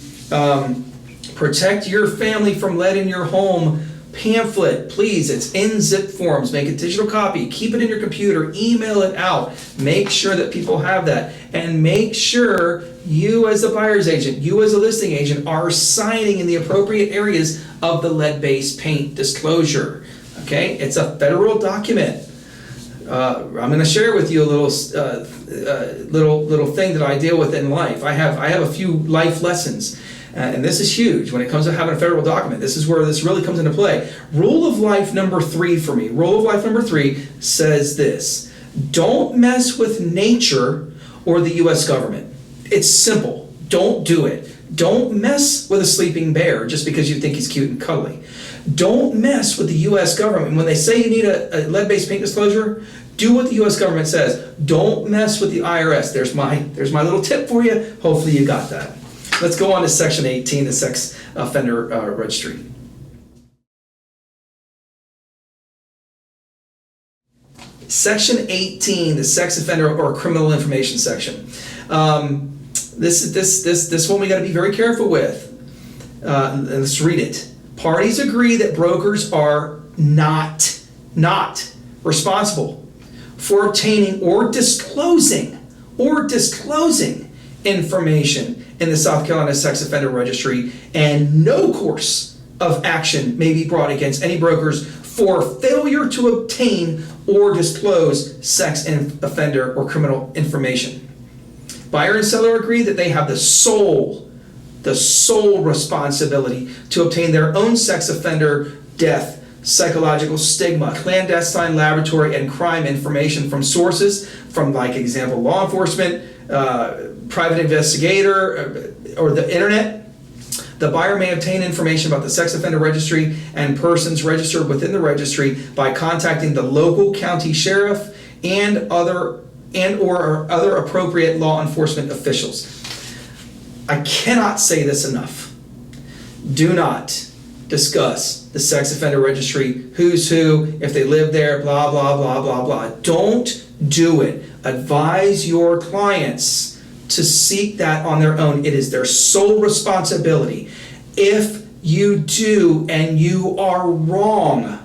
Protect Your Family from Lead in Your Home pamphlet. Please, it's in zip forms. Make a digital copy, keep it in your computer, email it out. Make sure that people have that, and make sure you as the buyer's agent, you as a listing agent are signing in the appropriate areas of the lead-based paint disclosure. Okay, it's a federal document. I'm going to share with you a little thing that I deal with in life. I have a few life lessons. And this is huge when it comes to having a federal document. This is where this really comes into play. Rule of life number 3 for me. Rule of life number 3 says this: don't mess with nature or the U.S. government. It's simple. Don't do it. Don't mess with a sleeping bear just because you think he's cute and cuddly. Don't mess with the U.S. government. When they say you need a lead-based paint disclosure, do what the U.S. government says. Don't mess with the IRS. There's my little tip for you. Hopefully you got that. Let's go on to Section 18, the Sex Offender Registry. Section 18, the Sex Offender or Criminal Information Section. This one we got to be very careful with. Let's read it. Parties agree that brokers are not responsible for obtaining or disclosing information in the South Carolina Sex Offender Registry, and no course of action may be brought against any brokers for failure to obtain or disclose sex offender or criminal information. Buyer and seller agree that they have the sole responsibility to obtain their own sex offender death, psychological stigma, clandestine laboratory, and crime information from sources from, like example, law enforcement, private investigator, or the internet. The buyer may obtain information about the sex offender registry and persons registered within the registry by contacting the local county sheriff and or other appropriate law enforcement officials. I cannot say this enough. Do not discuss the sex offender registry, who's who, if they live there, blah, blah, blah, blah, blah. Don't do it. Advise your clients to seek that on their own. It is their sole responsibility. If you do and you are wrong,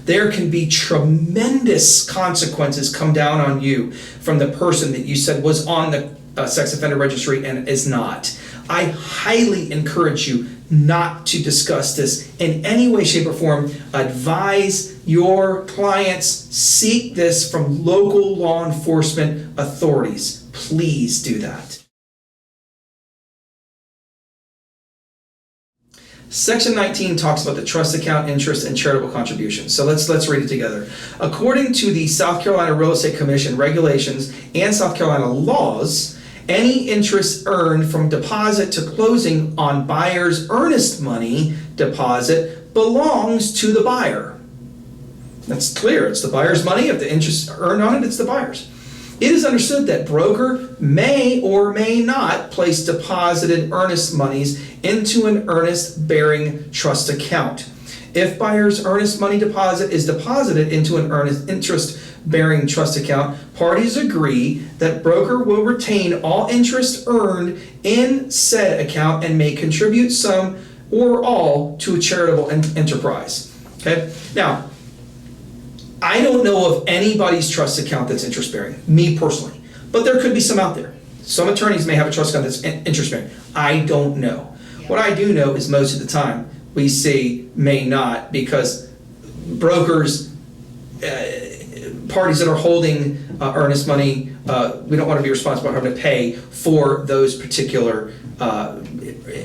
there can be tremendous consequences come down on you from the person that you said was on the sex offender registry and is not. I highly encourage you not to discuss this in any way, shape, or form. Advise your clients, seek this from local law enforcement authorities. Please do that. Section 19 talks about the trust account, interest, and charitable contributions. So let's read it together. According to the South Carolina Real Estate Commission regulations and South Carolina laws, any interest earned from deposit to closing on buyer's earnest money deposit belongs to the buyer. That's clear. It's the buyer's money. If the interest earned on it, it's the buyer's. It is understood that broker may or may not place deposited earnest monies into an earnest-bearing trust account. If buyer's earnest money deposit is deposited into an earnest interest-bearing trust account, parties agree that broker will retain all interest earned in said account and may contribute some or all to a charitable enterprise. Okay? Now, I don't know of anybody's trust account that's interest-bearing, me personally, but there could be some out there. Some attorneys may have a trust account that's interest-bearing. I don't know. What I do know is most of the time we see may not, because brokers, parties that are holding earnest money, we don't want to be responsible for having to pay for those particular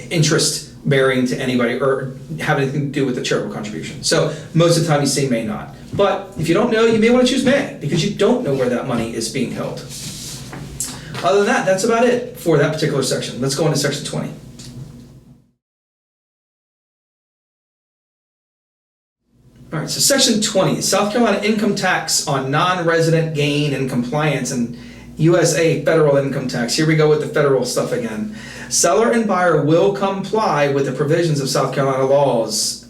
interest bearing to anybody or have anything to do with the charitable contribution. So most of the time you see may not. But if you don't know, you may want to choose may, because you don't know where that money is being held. Other than that, that's about it for that particular section. Let's go into section 20. All right, so section 20, South Carolina income tax on non-resident gain and compliance. And USA federal income tax. Here we go with the federal stuff again. Seller and buyer will comply with the provisions of South Carolina laws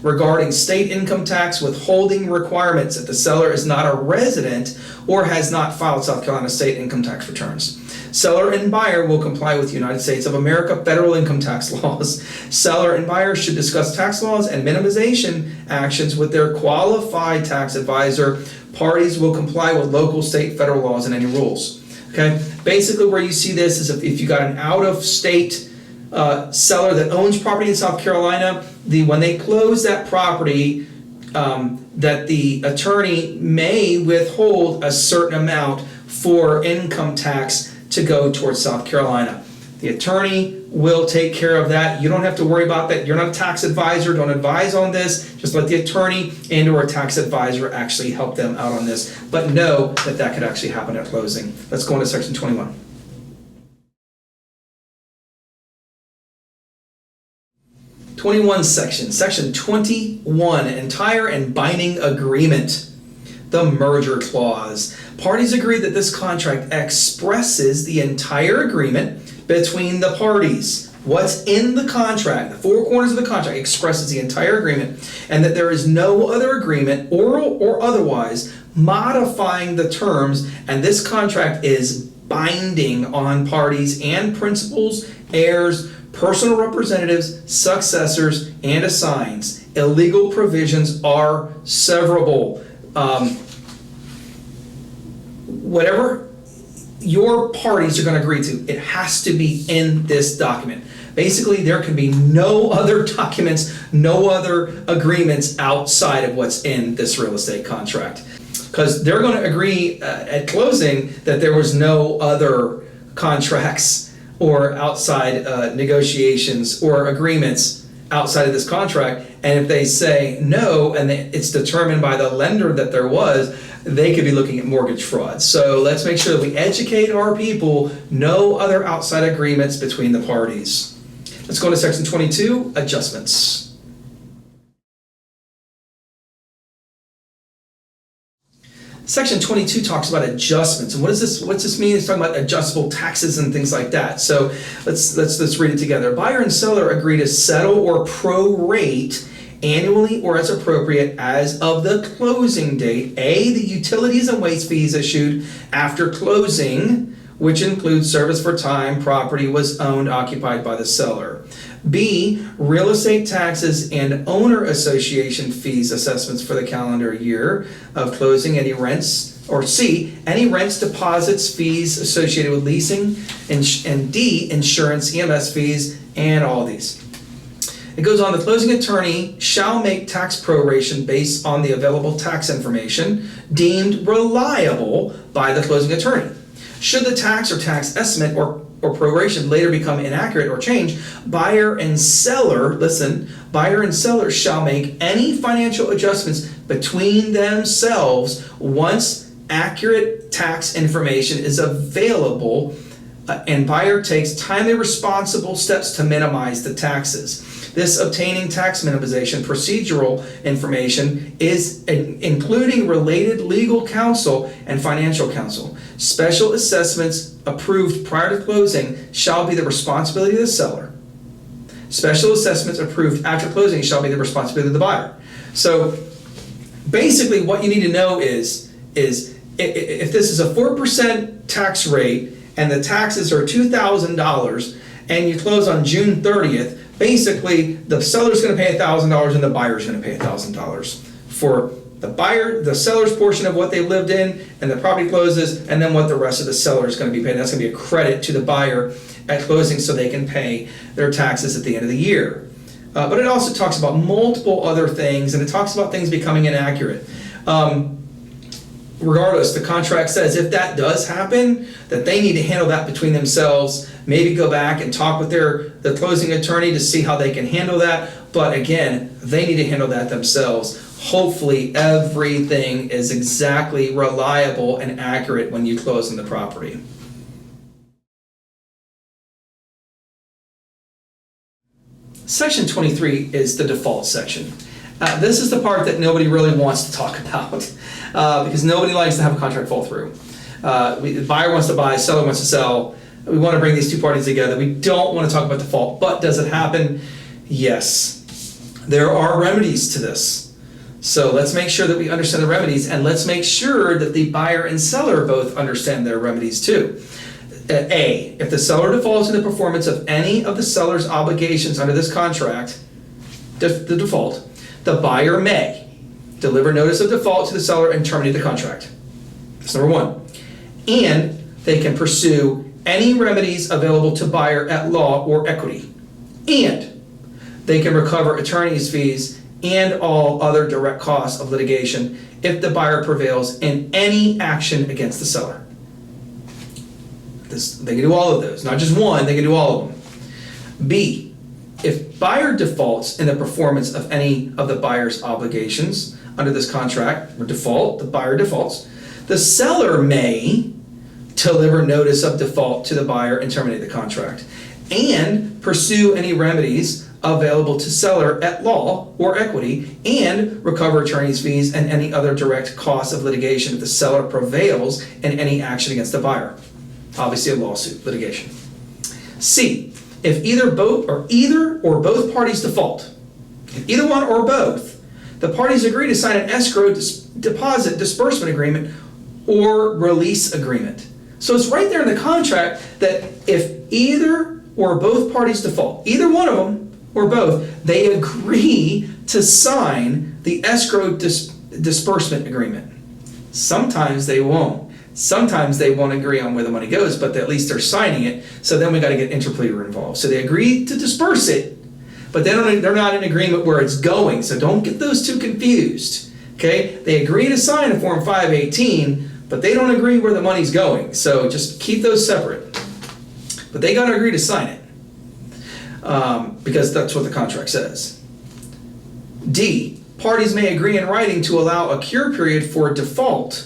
regarding state income tax withholding requirements if the seller is not a resident or has not filed South Carolina state income tax returns. Seller and buyer will comply with United States of America federal income tax laws. Seller and buyer should discuss tax laws and minimization actions with their qualified tax advisor. Parties will comply with local, state, federal laws and any rules. Okay, basically where you see this is if you got an out-of-state seller that owns property in South Carolina, when they close that property, that the attorney may withhold a certain amount for income tax to go towards South Carolina. The attorney will take care of that. You don't have to worry about that. You're not a tax advisor. Don't advise on this. Just let the attorney and or a tax advisor actually help them out on this. But know that that could actually happen at closing. Let's go into section 21. Section 21, entire and binding agreement. The merger clause. Parties agree that this contract expresses the entire agreement between the parties. What's in the contract, the four corners of the contract expresses the entire agreement, and that there is no other agreement, oral or otherwise, modifying the terms, and this contract is binding on parties and principals, heirs, personal representatives, successors, and assigns. Illegal provisions are severable. Whatever your parties are going to agree to, it has to be in this document. Basically, there can be no other documents, no other agreements outside of what's in this real estate contract. Because they're going to agree at closing that there was no other contracts or outside negotiations or agreements outside of this contract. And if they say no, and it's determined by the lender that there was, they could be looking at mortgage fraud. So let's make sure that we educate our people, no other outside agreements between the parties. Let's go to section 22, adjustments. Section 22 talks about adjustments, and what's this mean? It's talking about adjustable taxes and things like that. So let's read it together. Buyer and seller agree to settle or prorate annually or as appropriate as of the closing date. A, the utilities and waste fees issued after closing, which includes service for time property was owned, occupied by the seller. B, real estate taxes and owner association fees assessments for the calendar year of closing, any rents, or C, any rents, deposits, fees associated with leasing, and D, insurance, EMS fees, and all these. It goes on, the closing attorney shall make tax proration based on the available tax information deemed reliable by the closing attorney. Should the tax or tax estimate or proration later become inaccurate or change, buyer and seller, listen, buyer and seller shall make any financial adjustments between themselves once accurate tax information is available, and buyer takes timely responsible steps to minimize the taxes. This obtaining tax minimization procedural information is including related legal counsel and financial counsel. Special assessments approved prior to closing shall be the responsibility of the seller. Special assessments approved after closing shall be the responsibility of the buyer. So basically what you need to know is if this is a 4% tax rate and the taxes are $2,000 and you close on June 30th, basically the seller's going to pay $1,000 and the buyer's going to pay $1,000 for the seller's portion of what they lived in, and the property closes, and then what the rest of the seller is going to be paying. That's going to be a credit to the buyer at closing so they can pay their taxes at the end of the year. But it also talks about multiple other things, and it talks about things becoming inaccurate. Regardless, the contract says if that does happen, that they need to handle that between themselves, maybe go back and talk with the closing attorney to see how they can handle that. But again, they need to handle that themselves. Hopefully everything is exactly reliable and accurate when you close on the property. Section 23 is the default section. This is the part that nobody really wants to talk about because nobody likes to have a contract fall through. The buyer wants to buy, seller wants to sell. We want to bring these two parties together. We don't want to talk about default, but does it happen? Yes. There are remedies to this. So let's make sure that we understand the remedies, and let's make sure that the buyer and seller both understand their remedies too. A, if the seller defaults in the performance of any of the seller's obligations under this contract, the default, the buyer may deliver notice of default to the seller and terminate the contract. That's number one. And they can pursue any remedies available to buyer at law or equity. And they can recover attorney's fees and all other direct costs of litigation if the buyer prevails in any action against the seller. They can do all of those, not just one, they can do all of them. B, if buyer defaults in the performance of any of the buyer's obligations under this contract, or default, the buyer defaults, the seller may deliver notice of default to the buyer and terminate the contract, and pursue any remedies available to seller at law or equity, and recover attorney's fees and any other direct costs of litigation if the seller prevails in any action against the buyer. Obviously a lawsuit, litigation. C, if either or both parties default, if either one or both, the parties agree to sign an escrow deposit disbursement agreement or release agreement. So it's right there in the contract that if either or both parties default, either one of them or both, they agree to sign the escrow disbursement agreement. Sometimes they won't. Sometimes they won't agree on where the money goes, but at least they're signing it, so then we got to get interpleader involved. So they agree to disperse it, but they're not in agreement where it's going, so don't get those two confused. Okay? They agree to sign a Form 518, but they don't agree where the money's going, so just keep those separate. But they got to agree to sign it, because that's what the contract says. D, parties may agree in writing to allow a cure period for default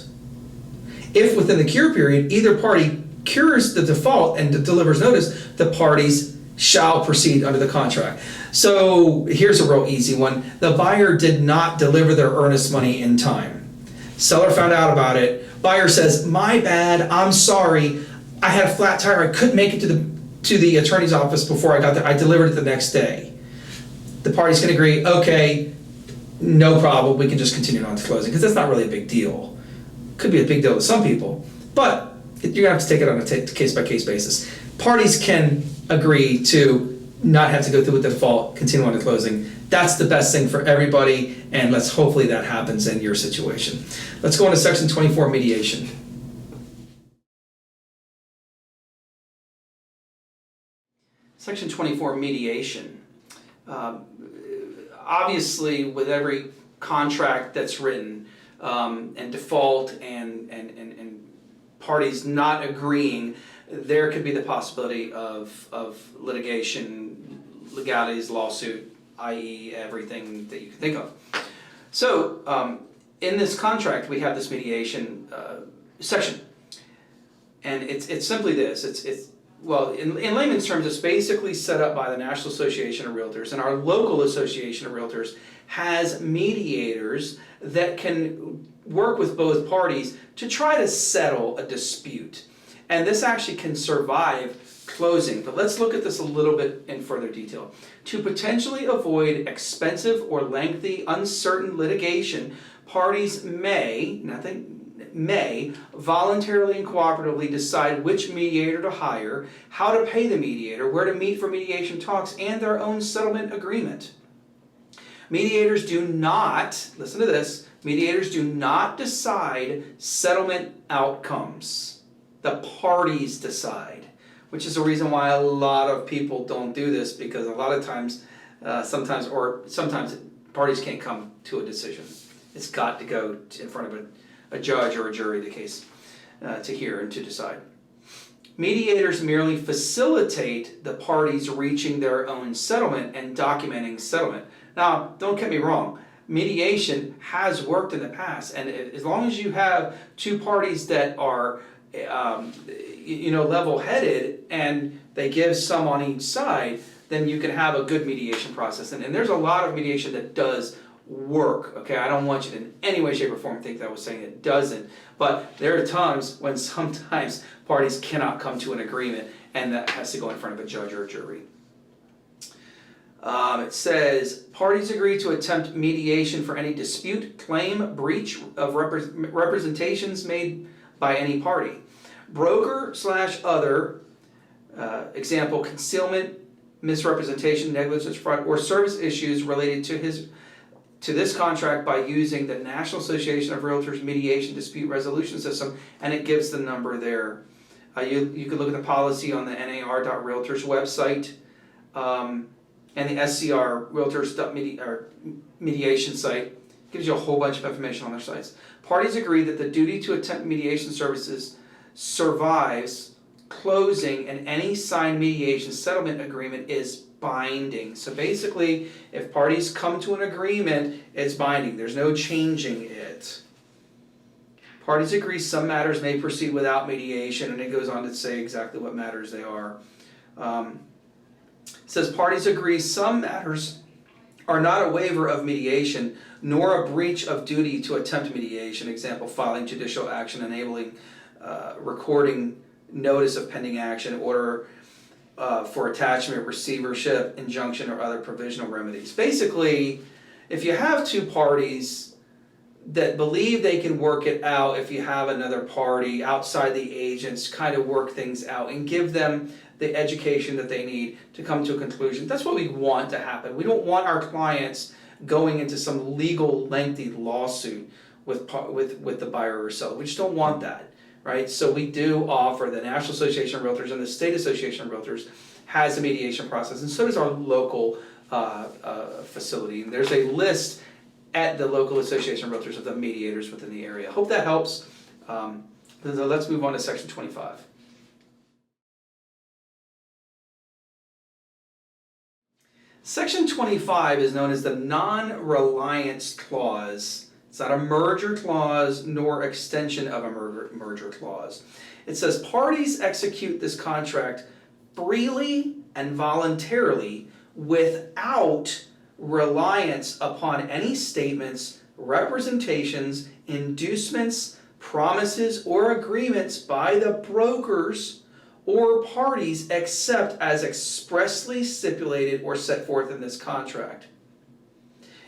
if within the cure period either party cures the default and delivers notice, the parties shall proceed under the contract. So here's a real easy one. The buyer did not deliver their earnest money in time. Seller found out about it. Buyer says, my bad, I'm sorry. I had a flat tire, I couldn't make it to the attorney's office before I got there. I delivered it the next day. The parties can agree, okay, no problem, we can just continue on to closing, because that's not really a big deal. Could be a big deal to some people, but you're gonna have to take it on a case-by-case basis. Parties can agree to not have to go through with the default, continue on to closing. That's the best thing for everybody, and let's hopefully that happens in your situation. Let's go on to Section 24, mediation. Section 24, mediation. Obviously, with every contract that's written, and default and parties not agreeing, there could be the possibility of litigation, legalities, lawsuit, i.e. everything that you can think of. So in this contract we have this mediation section, and it's simply this. Well, in layman's terms, it's basically set up by the National Association of Realtors, and our local Association of Realtors has mediators that can work with both parties to try to settle a dispute. And this actually can survive closing. But let's look at this a little bit in further detail. To potentially avoid expensive or lengthy, uncertain litigation, parties may voluntarily and cooperatively decide which mediator to hire, how to pay the mediator, where to meet for mediation talks, and their own settlement agreement. Mediators do not, listen to this, mediators do not decide settlement outcomes. The parties decide, which is the reason why a lot of people don't do this, because a lot of times, sometimes parties can't come to a decision. It's got to go in front of a judge or a jury, the case, to hear and to decide. Mediators merely facilitate the parties reaching their own settlement and documenting settlement. Now, don't get me wrong, mediation has worked in the past, and as long as you have two parties that are level-headed and they give some on each side, then you can have a good mediation process. And there's a lot of mediation that does work. Okay, I don't want you to in any way, shape, or form think that I was saying it doesn't. But there are times when sometimes parties cannot come to an agreement, and that has to go in front of a judge or a jury. It says, parties agree to attempt mediation for any dispute, claim, breach of representations made by any party. Broker/other, example, concealment, misrepresentation, negligence, fraud, or service issues related to this contract by using the National Association of Realtors Mediation Dispute Resolution System, and it gives the number there. You can look at the policy on the nar.realtors website, and the SCR Realtors mediation site. Gives you a whole bunch of information on their sites. Parties agree that the duty to attempt mediation services survives closing, and any signed mediation settlement agreement is binding. So basically, if parties come to an agreement, it's binding. There's no changing it. Parties agree some matters may proceed without mediation, and it goes on to say exactly what matters they are. It says parties agree some matters are not a waiver of mediation, nor a breach of duty to attempt mediation. Example, filing judicial action, enabling recording notice of pending action, order for attachment, receivership, injunction, or other provisional remedies. Basically, if you have two parties that believe they can work it out, if you have another party outside the agents kind of work things out and give them the education that they need to come to a conclusion. That's what we want to happen. We don't want our clients going into some legal lengthy lawsuit with the buyer or seller. We just don't want that, right? So we do offer, the National Association of Realtors and the State Association of Realtors has a mediation process, and so does our local facility. And there's a list at the local Association of Realtors of the mediators within the area. Hope that helps. So let's move on to section 25. Section 25 is known as the Non-Reliance Clause. It's not a merger clause nor extension of a merger clause. It says parties execute this contract freely and voluntarily without reliance upon any statements, representations, inducements, promises, or agreements by the brokers or parties except as expressly stipulated or set forth in this contract.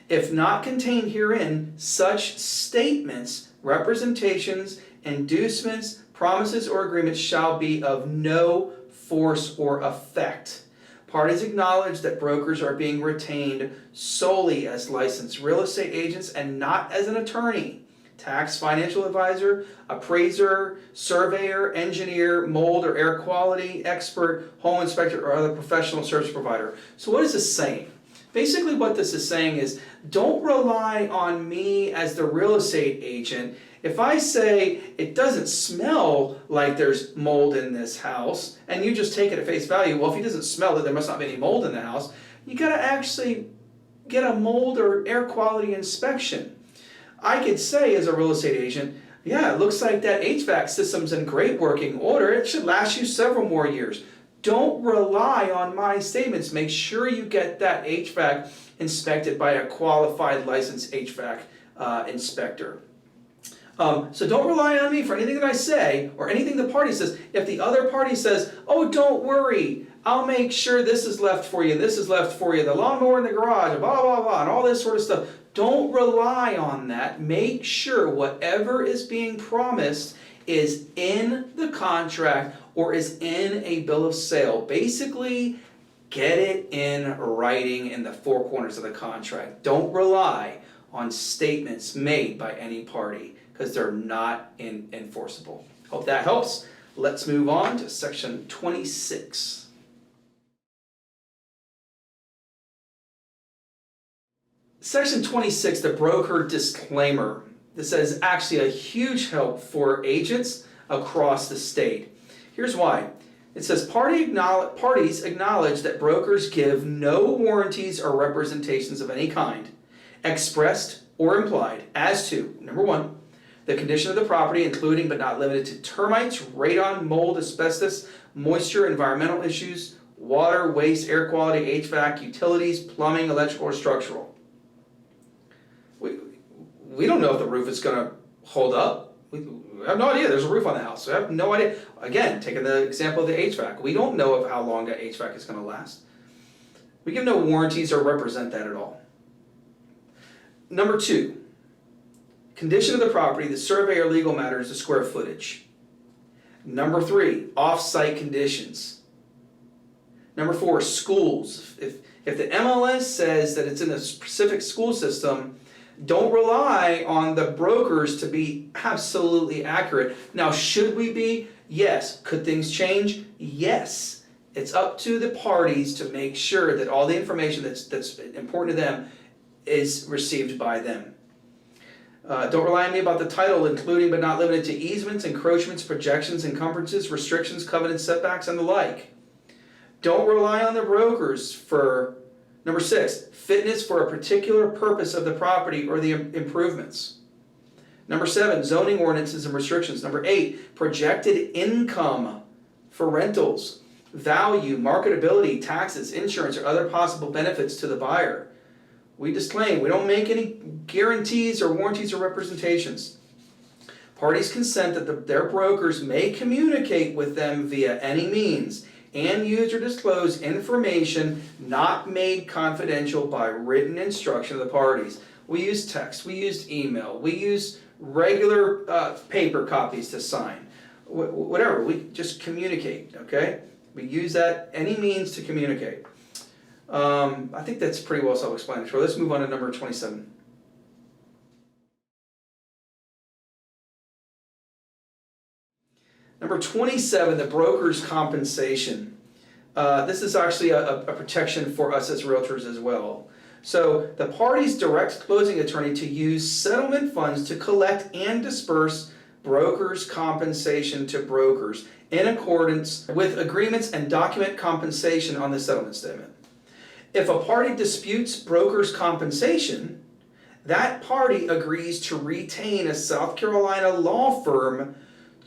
If not contained herein, such statements, representations, inducements, promises, or agreements shall be of no force or effect. Parties acknowledge that brokers are being retained solely as licensed real estate agents and not as an attorney, tax financial advisor, appraiser, surveyor, engineer, mold or air quality expert, home inspector, or other professional service provider. So what is this saying? Basically what this is saying is, don't rely on me as the real estate agent. If I say it doesn't smell like there's mold in this house, and you just take it at face value, well, if he doesn't smell it, there must not be any mold in the house. You gotta actually get a mold or air quality inspection. I could say as a real estate agent, yeah, it looks like that HVAC system's in great working order. It should last you several more years. Don't rely on my statements. Make sure you get that HVAC inspected by a qualified licensed HVAC inspector. So don't rely on me for anything that I say or anything the party says. If the other party says, oh, don't worry, I'll make sure this is left for you, this is left for you, the lawnmower in the garage, blah, blah, blah, and all this sort of stuff. Don't rely on that. Make sure whatever is being promised is in the contract or is in a bill of sale. Basically, get it in writing in the four corners of the contract. Don't rely on statements made by any party because they're not enforceable. Hope that helps. Let's move on to section 26. Section 26, the broker disclaimer. This is actually a huge help for agents across the state. Here's why. It says parties acknowledge that brokers give no warranties or representations of any kind, expressed or implied, as to, number one, the condition of the property, including but not limited to termites, radon, mold, asbestos, moisture, environmental issues, water, waste, air quality, HVAC, utilities, plumbing, electrical, or structural. We don't know if the roof is going to hold up. We have no idea. There's a roof on the house. We have no idea. Again, taking the example of the HVAC, we don't know of how long that HVAC is going to last. We give no warranties or represent that at all. Number 2, condition of the property, the survey or legal matters, the square footage. Number 3, off-site conditions. Number 4, schools. If the MLS says that it's in a specific school system, don't rely on the brokers to be absolutely accurate. Now, should we be? Yes. Could things change? Yes. It's up to the parties to make sure that all the information that's important to them is received by them. Don't rely on me about the title, including but not limited to easements, encroachments, projections, encumbrances, restrictions, covenants, setbacks, and the like. Don't rely on the brokers for, number 6, fitness for a particular purpose of the property or the improvements. Number 7, zoning ordinances and restrictions. Number 8, projected income for rentals, value, marketability, taxes, insurance, or other possible benefits to the buyer. We disclaim, we don't make any guarantees or warranties or representations. Parties consent that their brokers may communicate with them via any means and use or disclose information not made confidential by written instruction of the parties. We use text, we use email, we use regular paper copies to sign. Whatever, we just communicate, okay? We use that, any means to communicate. I think that's pretty well self-explanatory. Let's move on to number 27. Number 27, the broker's compensation. This is actually a protection for us as realtors as well. So the parties direct closing attorney to use settlement funds to collect and disperse brokers' compensation to brokers in accordance with agreements and document compensation on the settlement statement. If a party disputes broker's compensation, that party agrees to retain a South Carolina law firm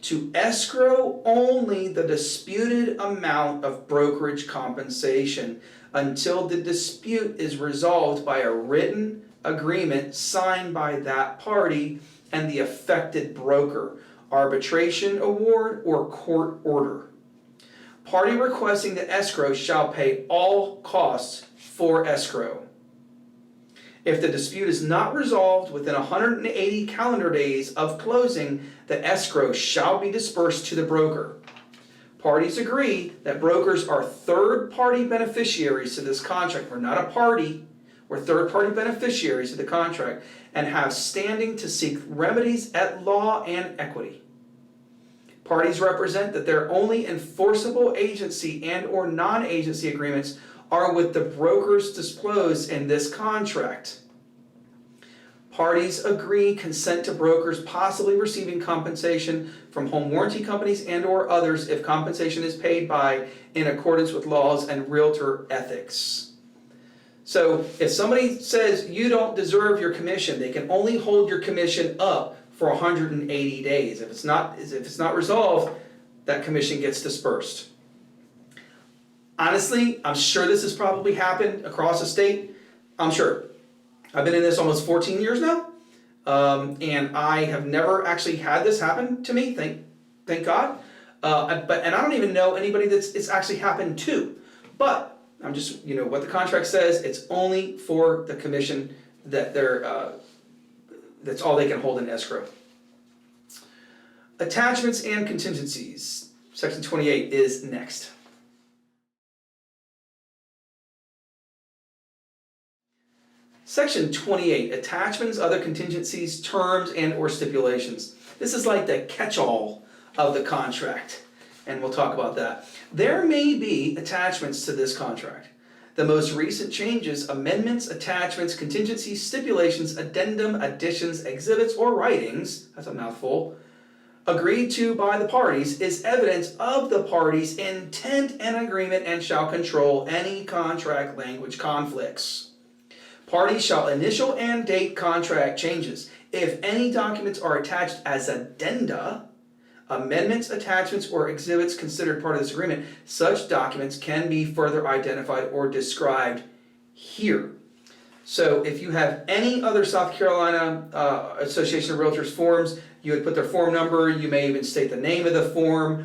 to escrow only the disputed amount of brokerage compensation until the dispute is resolved by a written agreement signed by that party and the affected broker, arbitration award, or court order. Party requesting the escrow shall pay all costs for escrow. If the dispute is not resolved within 180 calendar days of closing, the escrow shall be dispersed to the broker. Parties agree that brokers are third-party beneficiaries to this contract. We're not a party. We're third-party beneficiaries of the contract and have standing to seek remedies at law and equity. Parties represent that their only enforceable agency and or non-agency agreements are with the brokers disclosed in this contract. Parties agree, consent to brokers possibly receiving compensation from home warranty companies and or others if compensation is paid by in accordance with laws and realtor ethics. So if somebody says you don't deserve your commission, they can only hold your commission up for 180 days. If it's not resolved, that commission gets dispersed. Honestly, I'm sure this has probably happened across the state. I'm sure. I've been in this almost 14 years now, and I have never actually had this happen to me, thank God. And I don't even know anybody it's actually happened to. But I'm just, what the contract says, it's only for the commission that that's all they can hold in escrow. Attachments and contingencies. Section 28 is next. Section 28, attachments, other contingencies, terms, and or stipulations. This is like the catch-all of the contract, and we'll talk about that. There may be attachments to this contract. The most recent changes, amendments, attachments, contingencies, stipulations, addendum, additions, exhibits, or writings, that's a mouthful, agreed to by the parties is evidence of the parties' intent and agreement and shall control any contract language conflicts. Parties shall initial and date contract changes. If any documents are attached as addenda, amendments, attachments, or exhibits considered part of this agreement, such documents can be further identified or described here. So if you have any other South Carolina Association of Realtors forms, you would put their form number, you may even state the name of the form.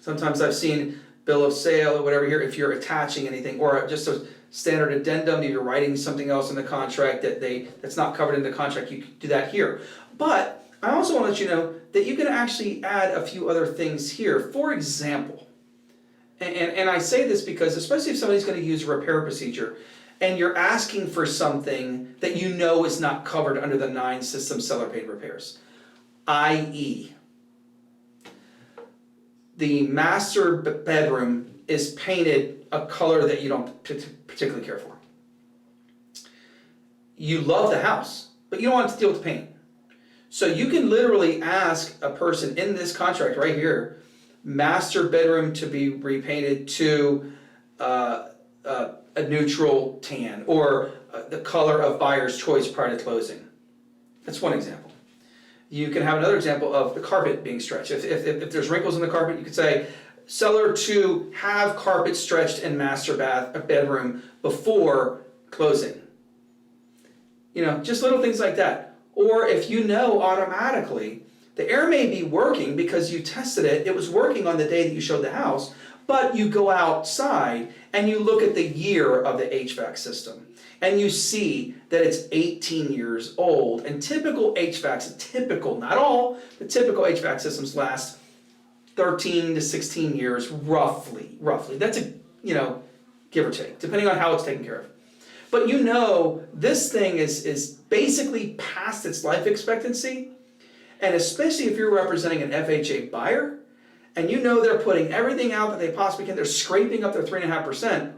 Sometimes I've seen bill of sale or whatever here, if you're attaching anything, or just a standard addendum, if you're writing something else in the contract that's not covered in the contract, you can do that here. But I also want to let you know that you can actually add a few other things here. For example, and I say this because especially if somebody's going to use a repair procedure and you're asking for something that you know is not covered under the 9 system seller paid repairs, i.e. the master bedroom is painted a color that you don't particularly care for. You love the house, but you don't want to deal with the paint. So you can literally ask a person in this contract right here, master bedroom to be repainted to a neutral tan, or the color of buyer's choice prior to closing. That's one example. You can have another example of the carpet being stretched. If there's wrinkles in the carpet, you could say, seller to have carpet stretched in master bedroom before closing. You know, just little things like that. Or if you know automatically, the air may be working because you tested it, it was working on the day that you showed the house, but you go outside and you look at the year of the HVAC system and you see that it's 18 years old, and typical HVACs, not all, but typical HVAC systems last 13 to 16 years, roughly. That's give or take, depending on how it's taken care of. But you know, this thing is basically past its life expectancy, and especially if you're representing an FHA buyer, and you know they're putting everything out that they possibly can, they're scraping up their 3.5%,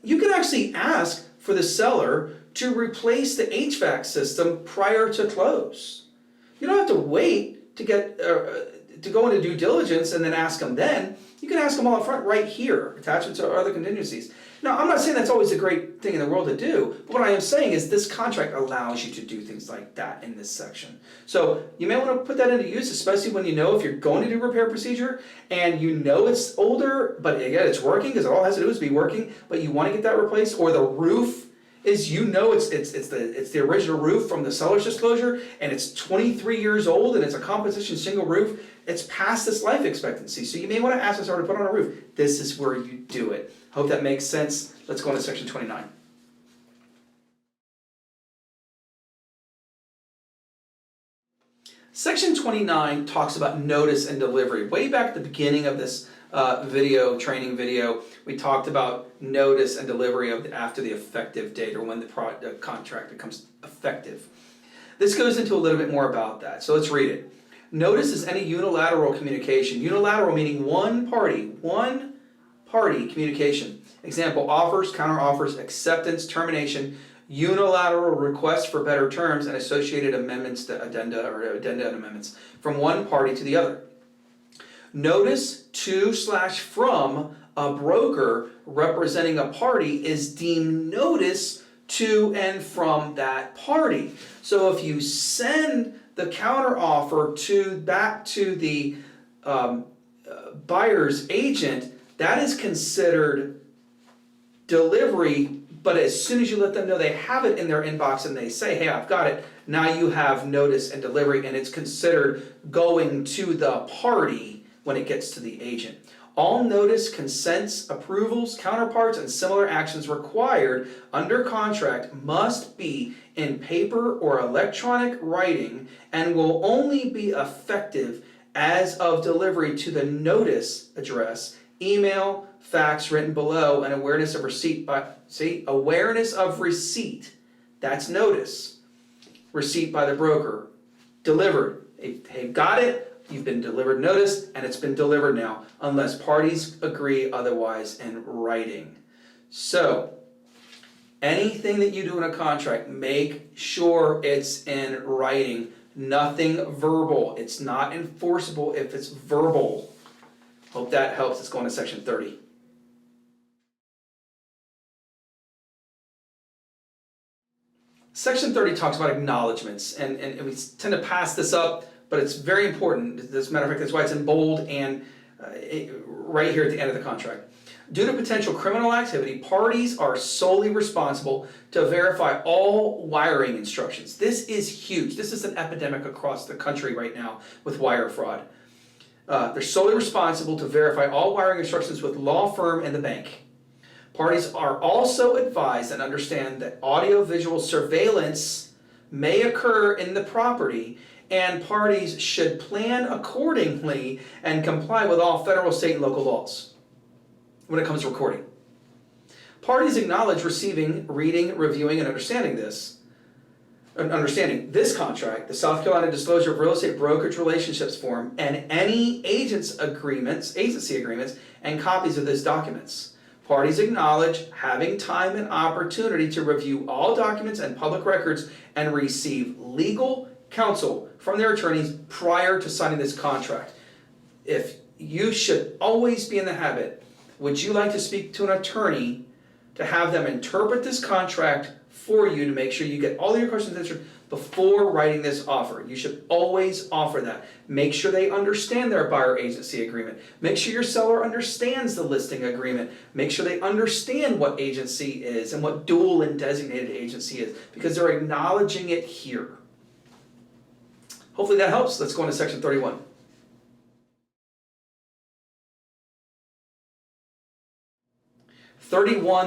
you can actually ask for the seller to replace the HVAC system prior to close. You don't have to wait to get to go into due diligence and then ask them then. You can ask them all up front right here, attachments or other contingencies. Now, I'm not saying that's always a great thing in the world to do, but what I am saying is this contract allows you to do things like that in this section. So you may want to put that into use, especially when you know if you're going to do repair procedure and you know it's older, but again, it's working because all it has to do is be working, but you want to get that replaced, or the roof is, it's the original roof from the seller's disclosure and it's 23 years old and it's a composition shingle roof. It's past its life expectancy. So you may want to ask the seller to put on a roof. This is where you do it. Hope that makes sense. Let's go into section 29. Section 29 talks about notice and delivery. Way back at the beginning of this training video, we talked about notice and delivery after the effective date, or when the contract becomes effective. This goes into a little bit more about that. So let's read it. Notice is any unilateral communication. Unilateral meaning one party communication. Example, offers, counteroffers, acceptance, termination, unilateral requests for better terms, and associated amendments to addenda and amendments from one party to the other. Notice to/from a broker representing a party is deemed notice to and from that party. So if you send the counteroffer back to the buyer's agent, that is considered delivery, but as soon as you let them know they have it in their inbox and they say, hey, I've got it, now you have notice and delivery, and it's considered going to the party when it gets to the agent. All notice, consents, approvals, counterparts, and similar actions required under contract must be in paper or electronic writing and will only be effective as of delivery to the notice address, email, fax written below, and awareness of receipt awareness of receipt. That's notice. Receipt by the broker. Delivered. Hey, got it. You've been delivered notice, and it's been delivered now, unless parties agree otherwise in writing. So, anything that you do in a contract, make sure it's in writing. Nothing verbal. It's not enforceable if it's verbal. Hope that helps. Let's go on to section 30. Section 30 talks about acknowledgments, and we tend to pass this up, but it's very important. As a matter of fact, that's why it's in bold and right here at the end of the contract. Due to potential criminal activity, parties are solely responsible to verify all wiring instructions. This is huge. This is an epidemic across the country right now with wire fraud. They're solely responsible to verify all wiring instructions with law firm and the bank. Parties are also advised and understand that audio-visual surveillance may occur in the property, and parties should plan accordingly and comply with all federal, state, and local laws when it comes to recording. Parties acknowledge receiving, reading, reviewing, and understanding this contract, the South Carolina Disclosure of Real Estate Brokerage Relationships Form, and any agency agreements, and copies of those documents. Parties acknowledge having time and opportunity to review all documents and public records and receive legal counsel from their attorneys prior to signing this contract. If you should always be in the habit, would you like to speak to an attorney to have them interpret this contract for you to make sure you get all of your questions answered before writing this offer? You should always offer that. Make sure they understand their buyer agency agreement. Make sure your seller understands the listing agreement. Make sure they understand what agency is and what dual and designated agency is, because they're acknowledging it here. Hopefully that helps. Let's go into section 31.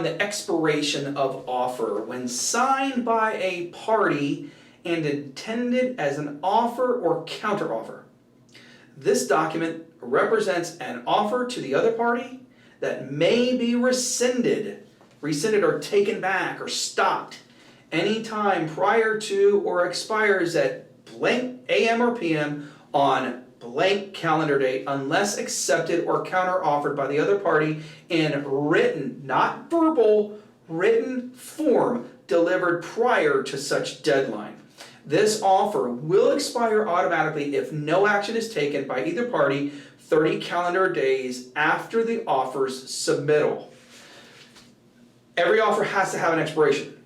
The expiration of offer. When signed by a party and intended as an offer or counteroffer. This document represents an offer to the other party that may be rescinded or taken back or stopped anytime prior to or expires at blank AM or PM on blank calendar date unless accepted or counteroffered by the other party in written, not verbal, written form delivered prior to such deadline. This offer will expire automatically if no action is taken by either party 30 calendar days after the offer's submittal. Every offer has to have an expiration,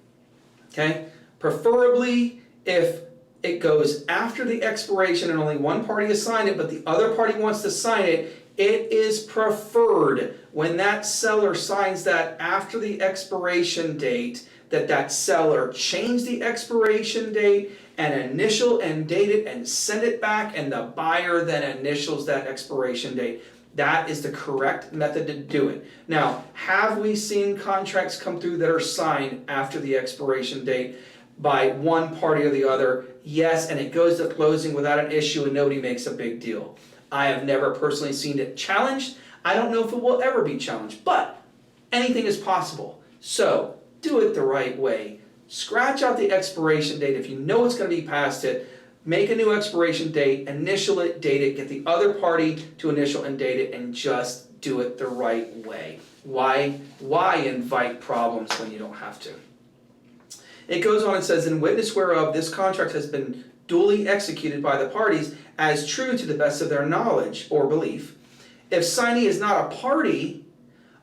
okay? Preferably if it goes after the expiration and only one party has signed it, but the other party wants to sign it, it is preferred when that seller signs that after the expiration date that seller change the expiration date and initial and date it and send it back, and the buyer then initials that expiration date. That is the correct method to do it. Now, have we seen contracts come through that are signed after the expiration date by one party or the other? Yes, and it goes to closing without an issue and nobody makes a big deal. I have never personally seen it challenged. I don't know if it will ever be challenged, but anything is possible. So do it the right way. Scratch out the expiration date if you know it's going to be past it. Make a new expiration date, initial it, date it, get the other party to initial and date it, and just do it the right way. Why invite problems when you don't have to? It goes on and says, in witness whereof this contract has been duly executed by the parties as true to the best of their knowledge or belief. If signee is not a party,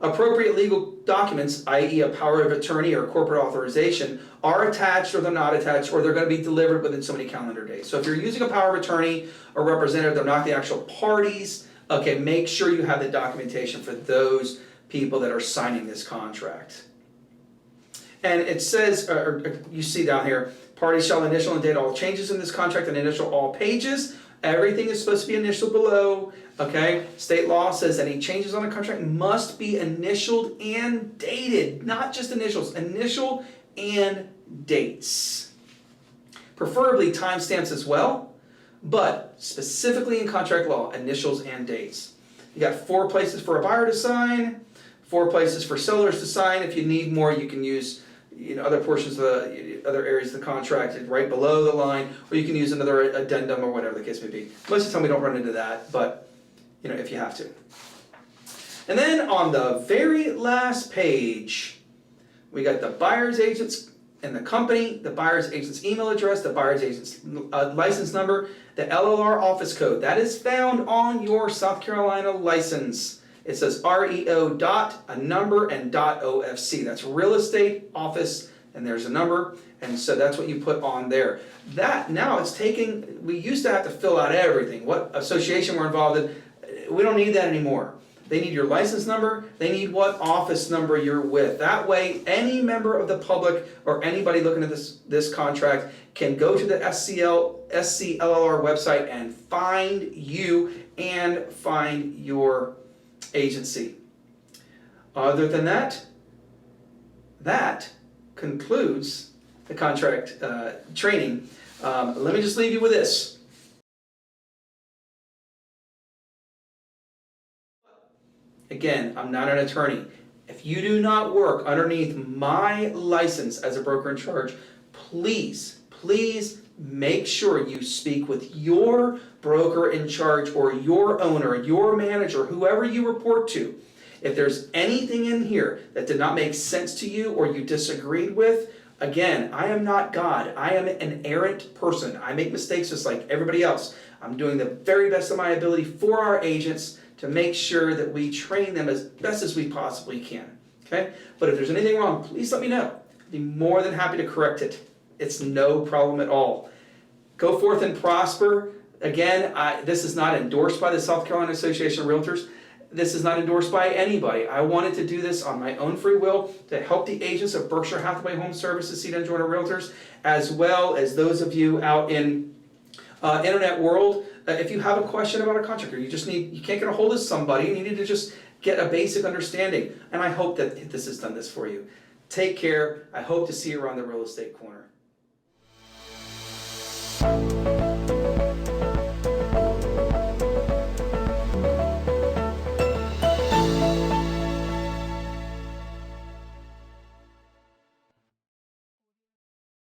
appropriate legal documents, i.e. a power of attorney or corporate authorization, are attached or they're not attached, or they're going to be delivered within so many calendar days. So if you're using a power of attorney or representative, they're not the actual parties, okay, make sure you have the documentation for those people that are signing this contract. And it says, you see down here, parties shall initial and date all changes in this contract and initial all pages. Everything is supposed to be initialed below, okay? State law says any changes on a contract must be initialed and dated, not just initials, initial and dates. Preferably timestamps as well, but specifically in contract law, initials and dates. You got 4 places for a buyer to sign, 4 places for sellers to sign. If you need more, you can use other portions of the other areas of the contract right below the line, or you can use another addendum or whatever the case may be. Most of the time we don't run into that, but if you have to. And then on the very last page, we got the buyer's agent's and the company, the buyer's agent's email address, the buyer's agent's license number, the LLR office code. That is found on your South Carolina license. It says REO dot, a number, and .ofc. That's real estate office, and there's a number, and so that's what you put on there. That, now it's taking, we used to have to fill out everything, what association we're involved in. We don't need that anymore. They need your license number, they need what office number you're with. That way, any member of the public or anybody looking at this contract can go to the SCLR website and find you and find your agency. Other than that, that concludes the contract training. Let me just leave you with this. Again, I'm not an attorney. If you do not work underneath my license as a broker in charge, please make sure you speak with your broker in charge or your owner, your manager, whoever you report to. If there's anything in here that did not make sense to you or you disagreed with, again, I am not God. I am an errant person. I make mistakes just like everybody else. I'm doing the very best of my ability for our agents to make sure that we train them as best as we possibly can, okay? But if there's anything wrong, please let me know. I'd be more than happy to correct it. It's no problem at all. Go forth and prosper. Again, this is not endorsed by the South Carolina Association of Realtors. This is not endorsed by anybody. I wanted to do this on my own free will to help the agents of Berkshire Hathaway Home Services, Cedar and Joiner Realtors, as well as those of you out in internet world. If you have a question about a contractor, you can't get a hold of somebody, and you need to just get a basic understanding. And I hope that this has done this for you. Take care. I hope to see you around the real estate corner.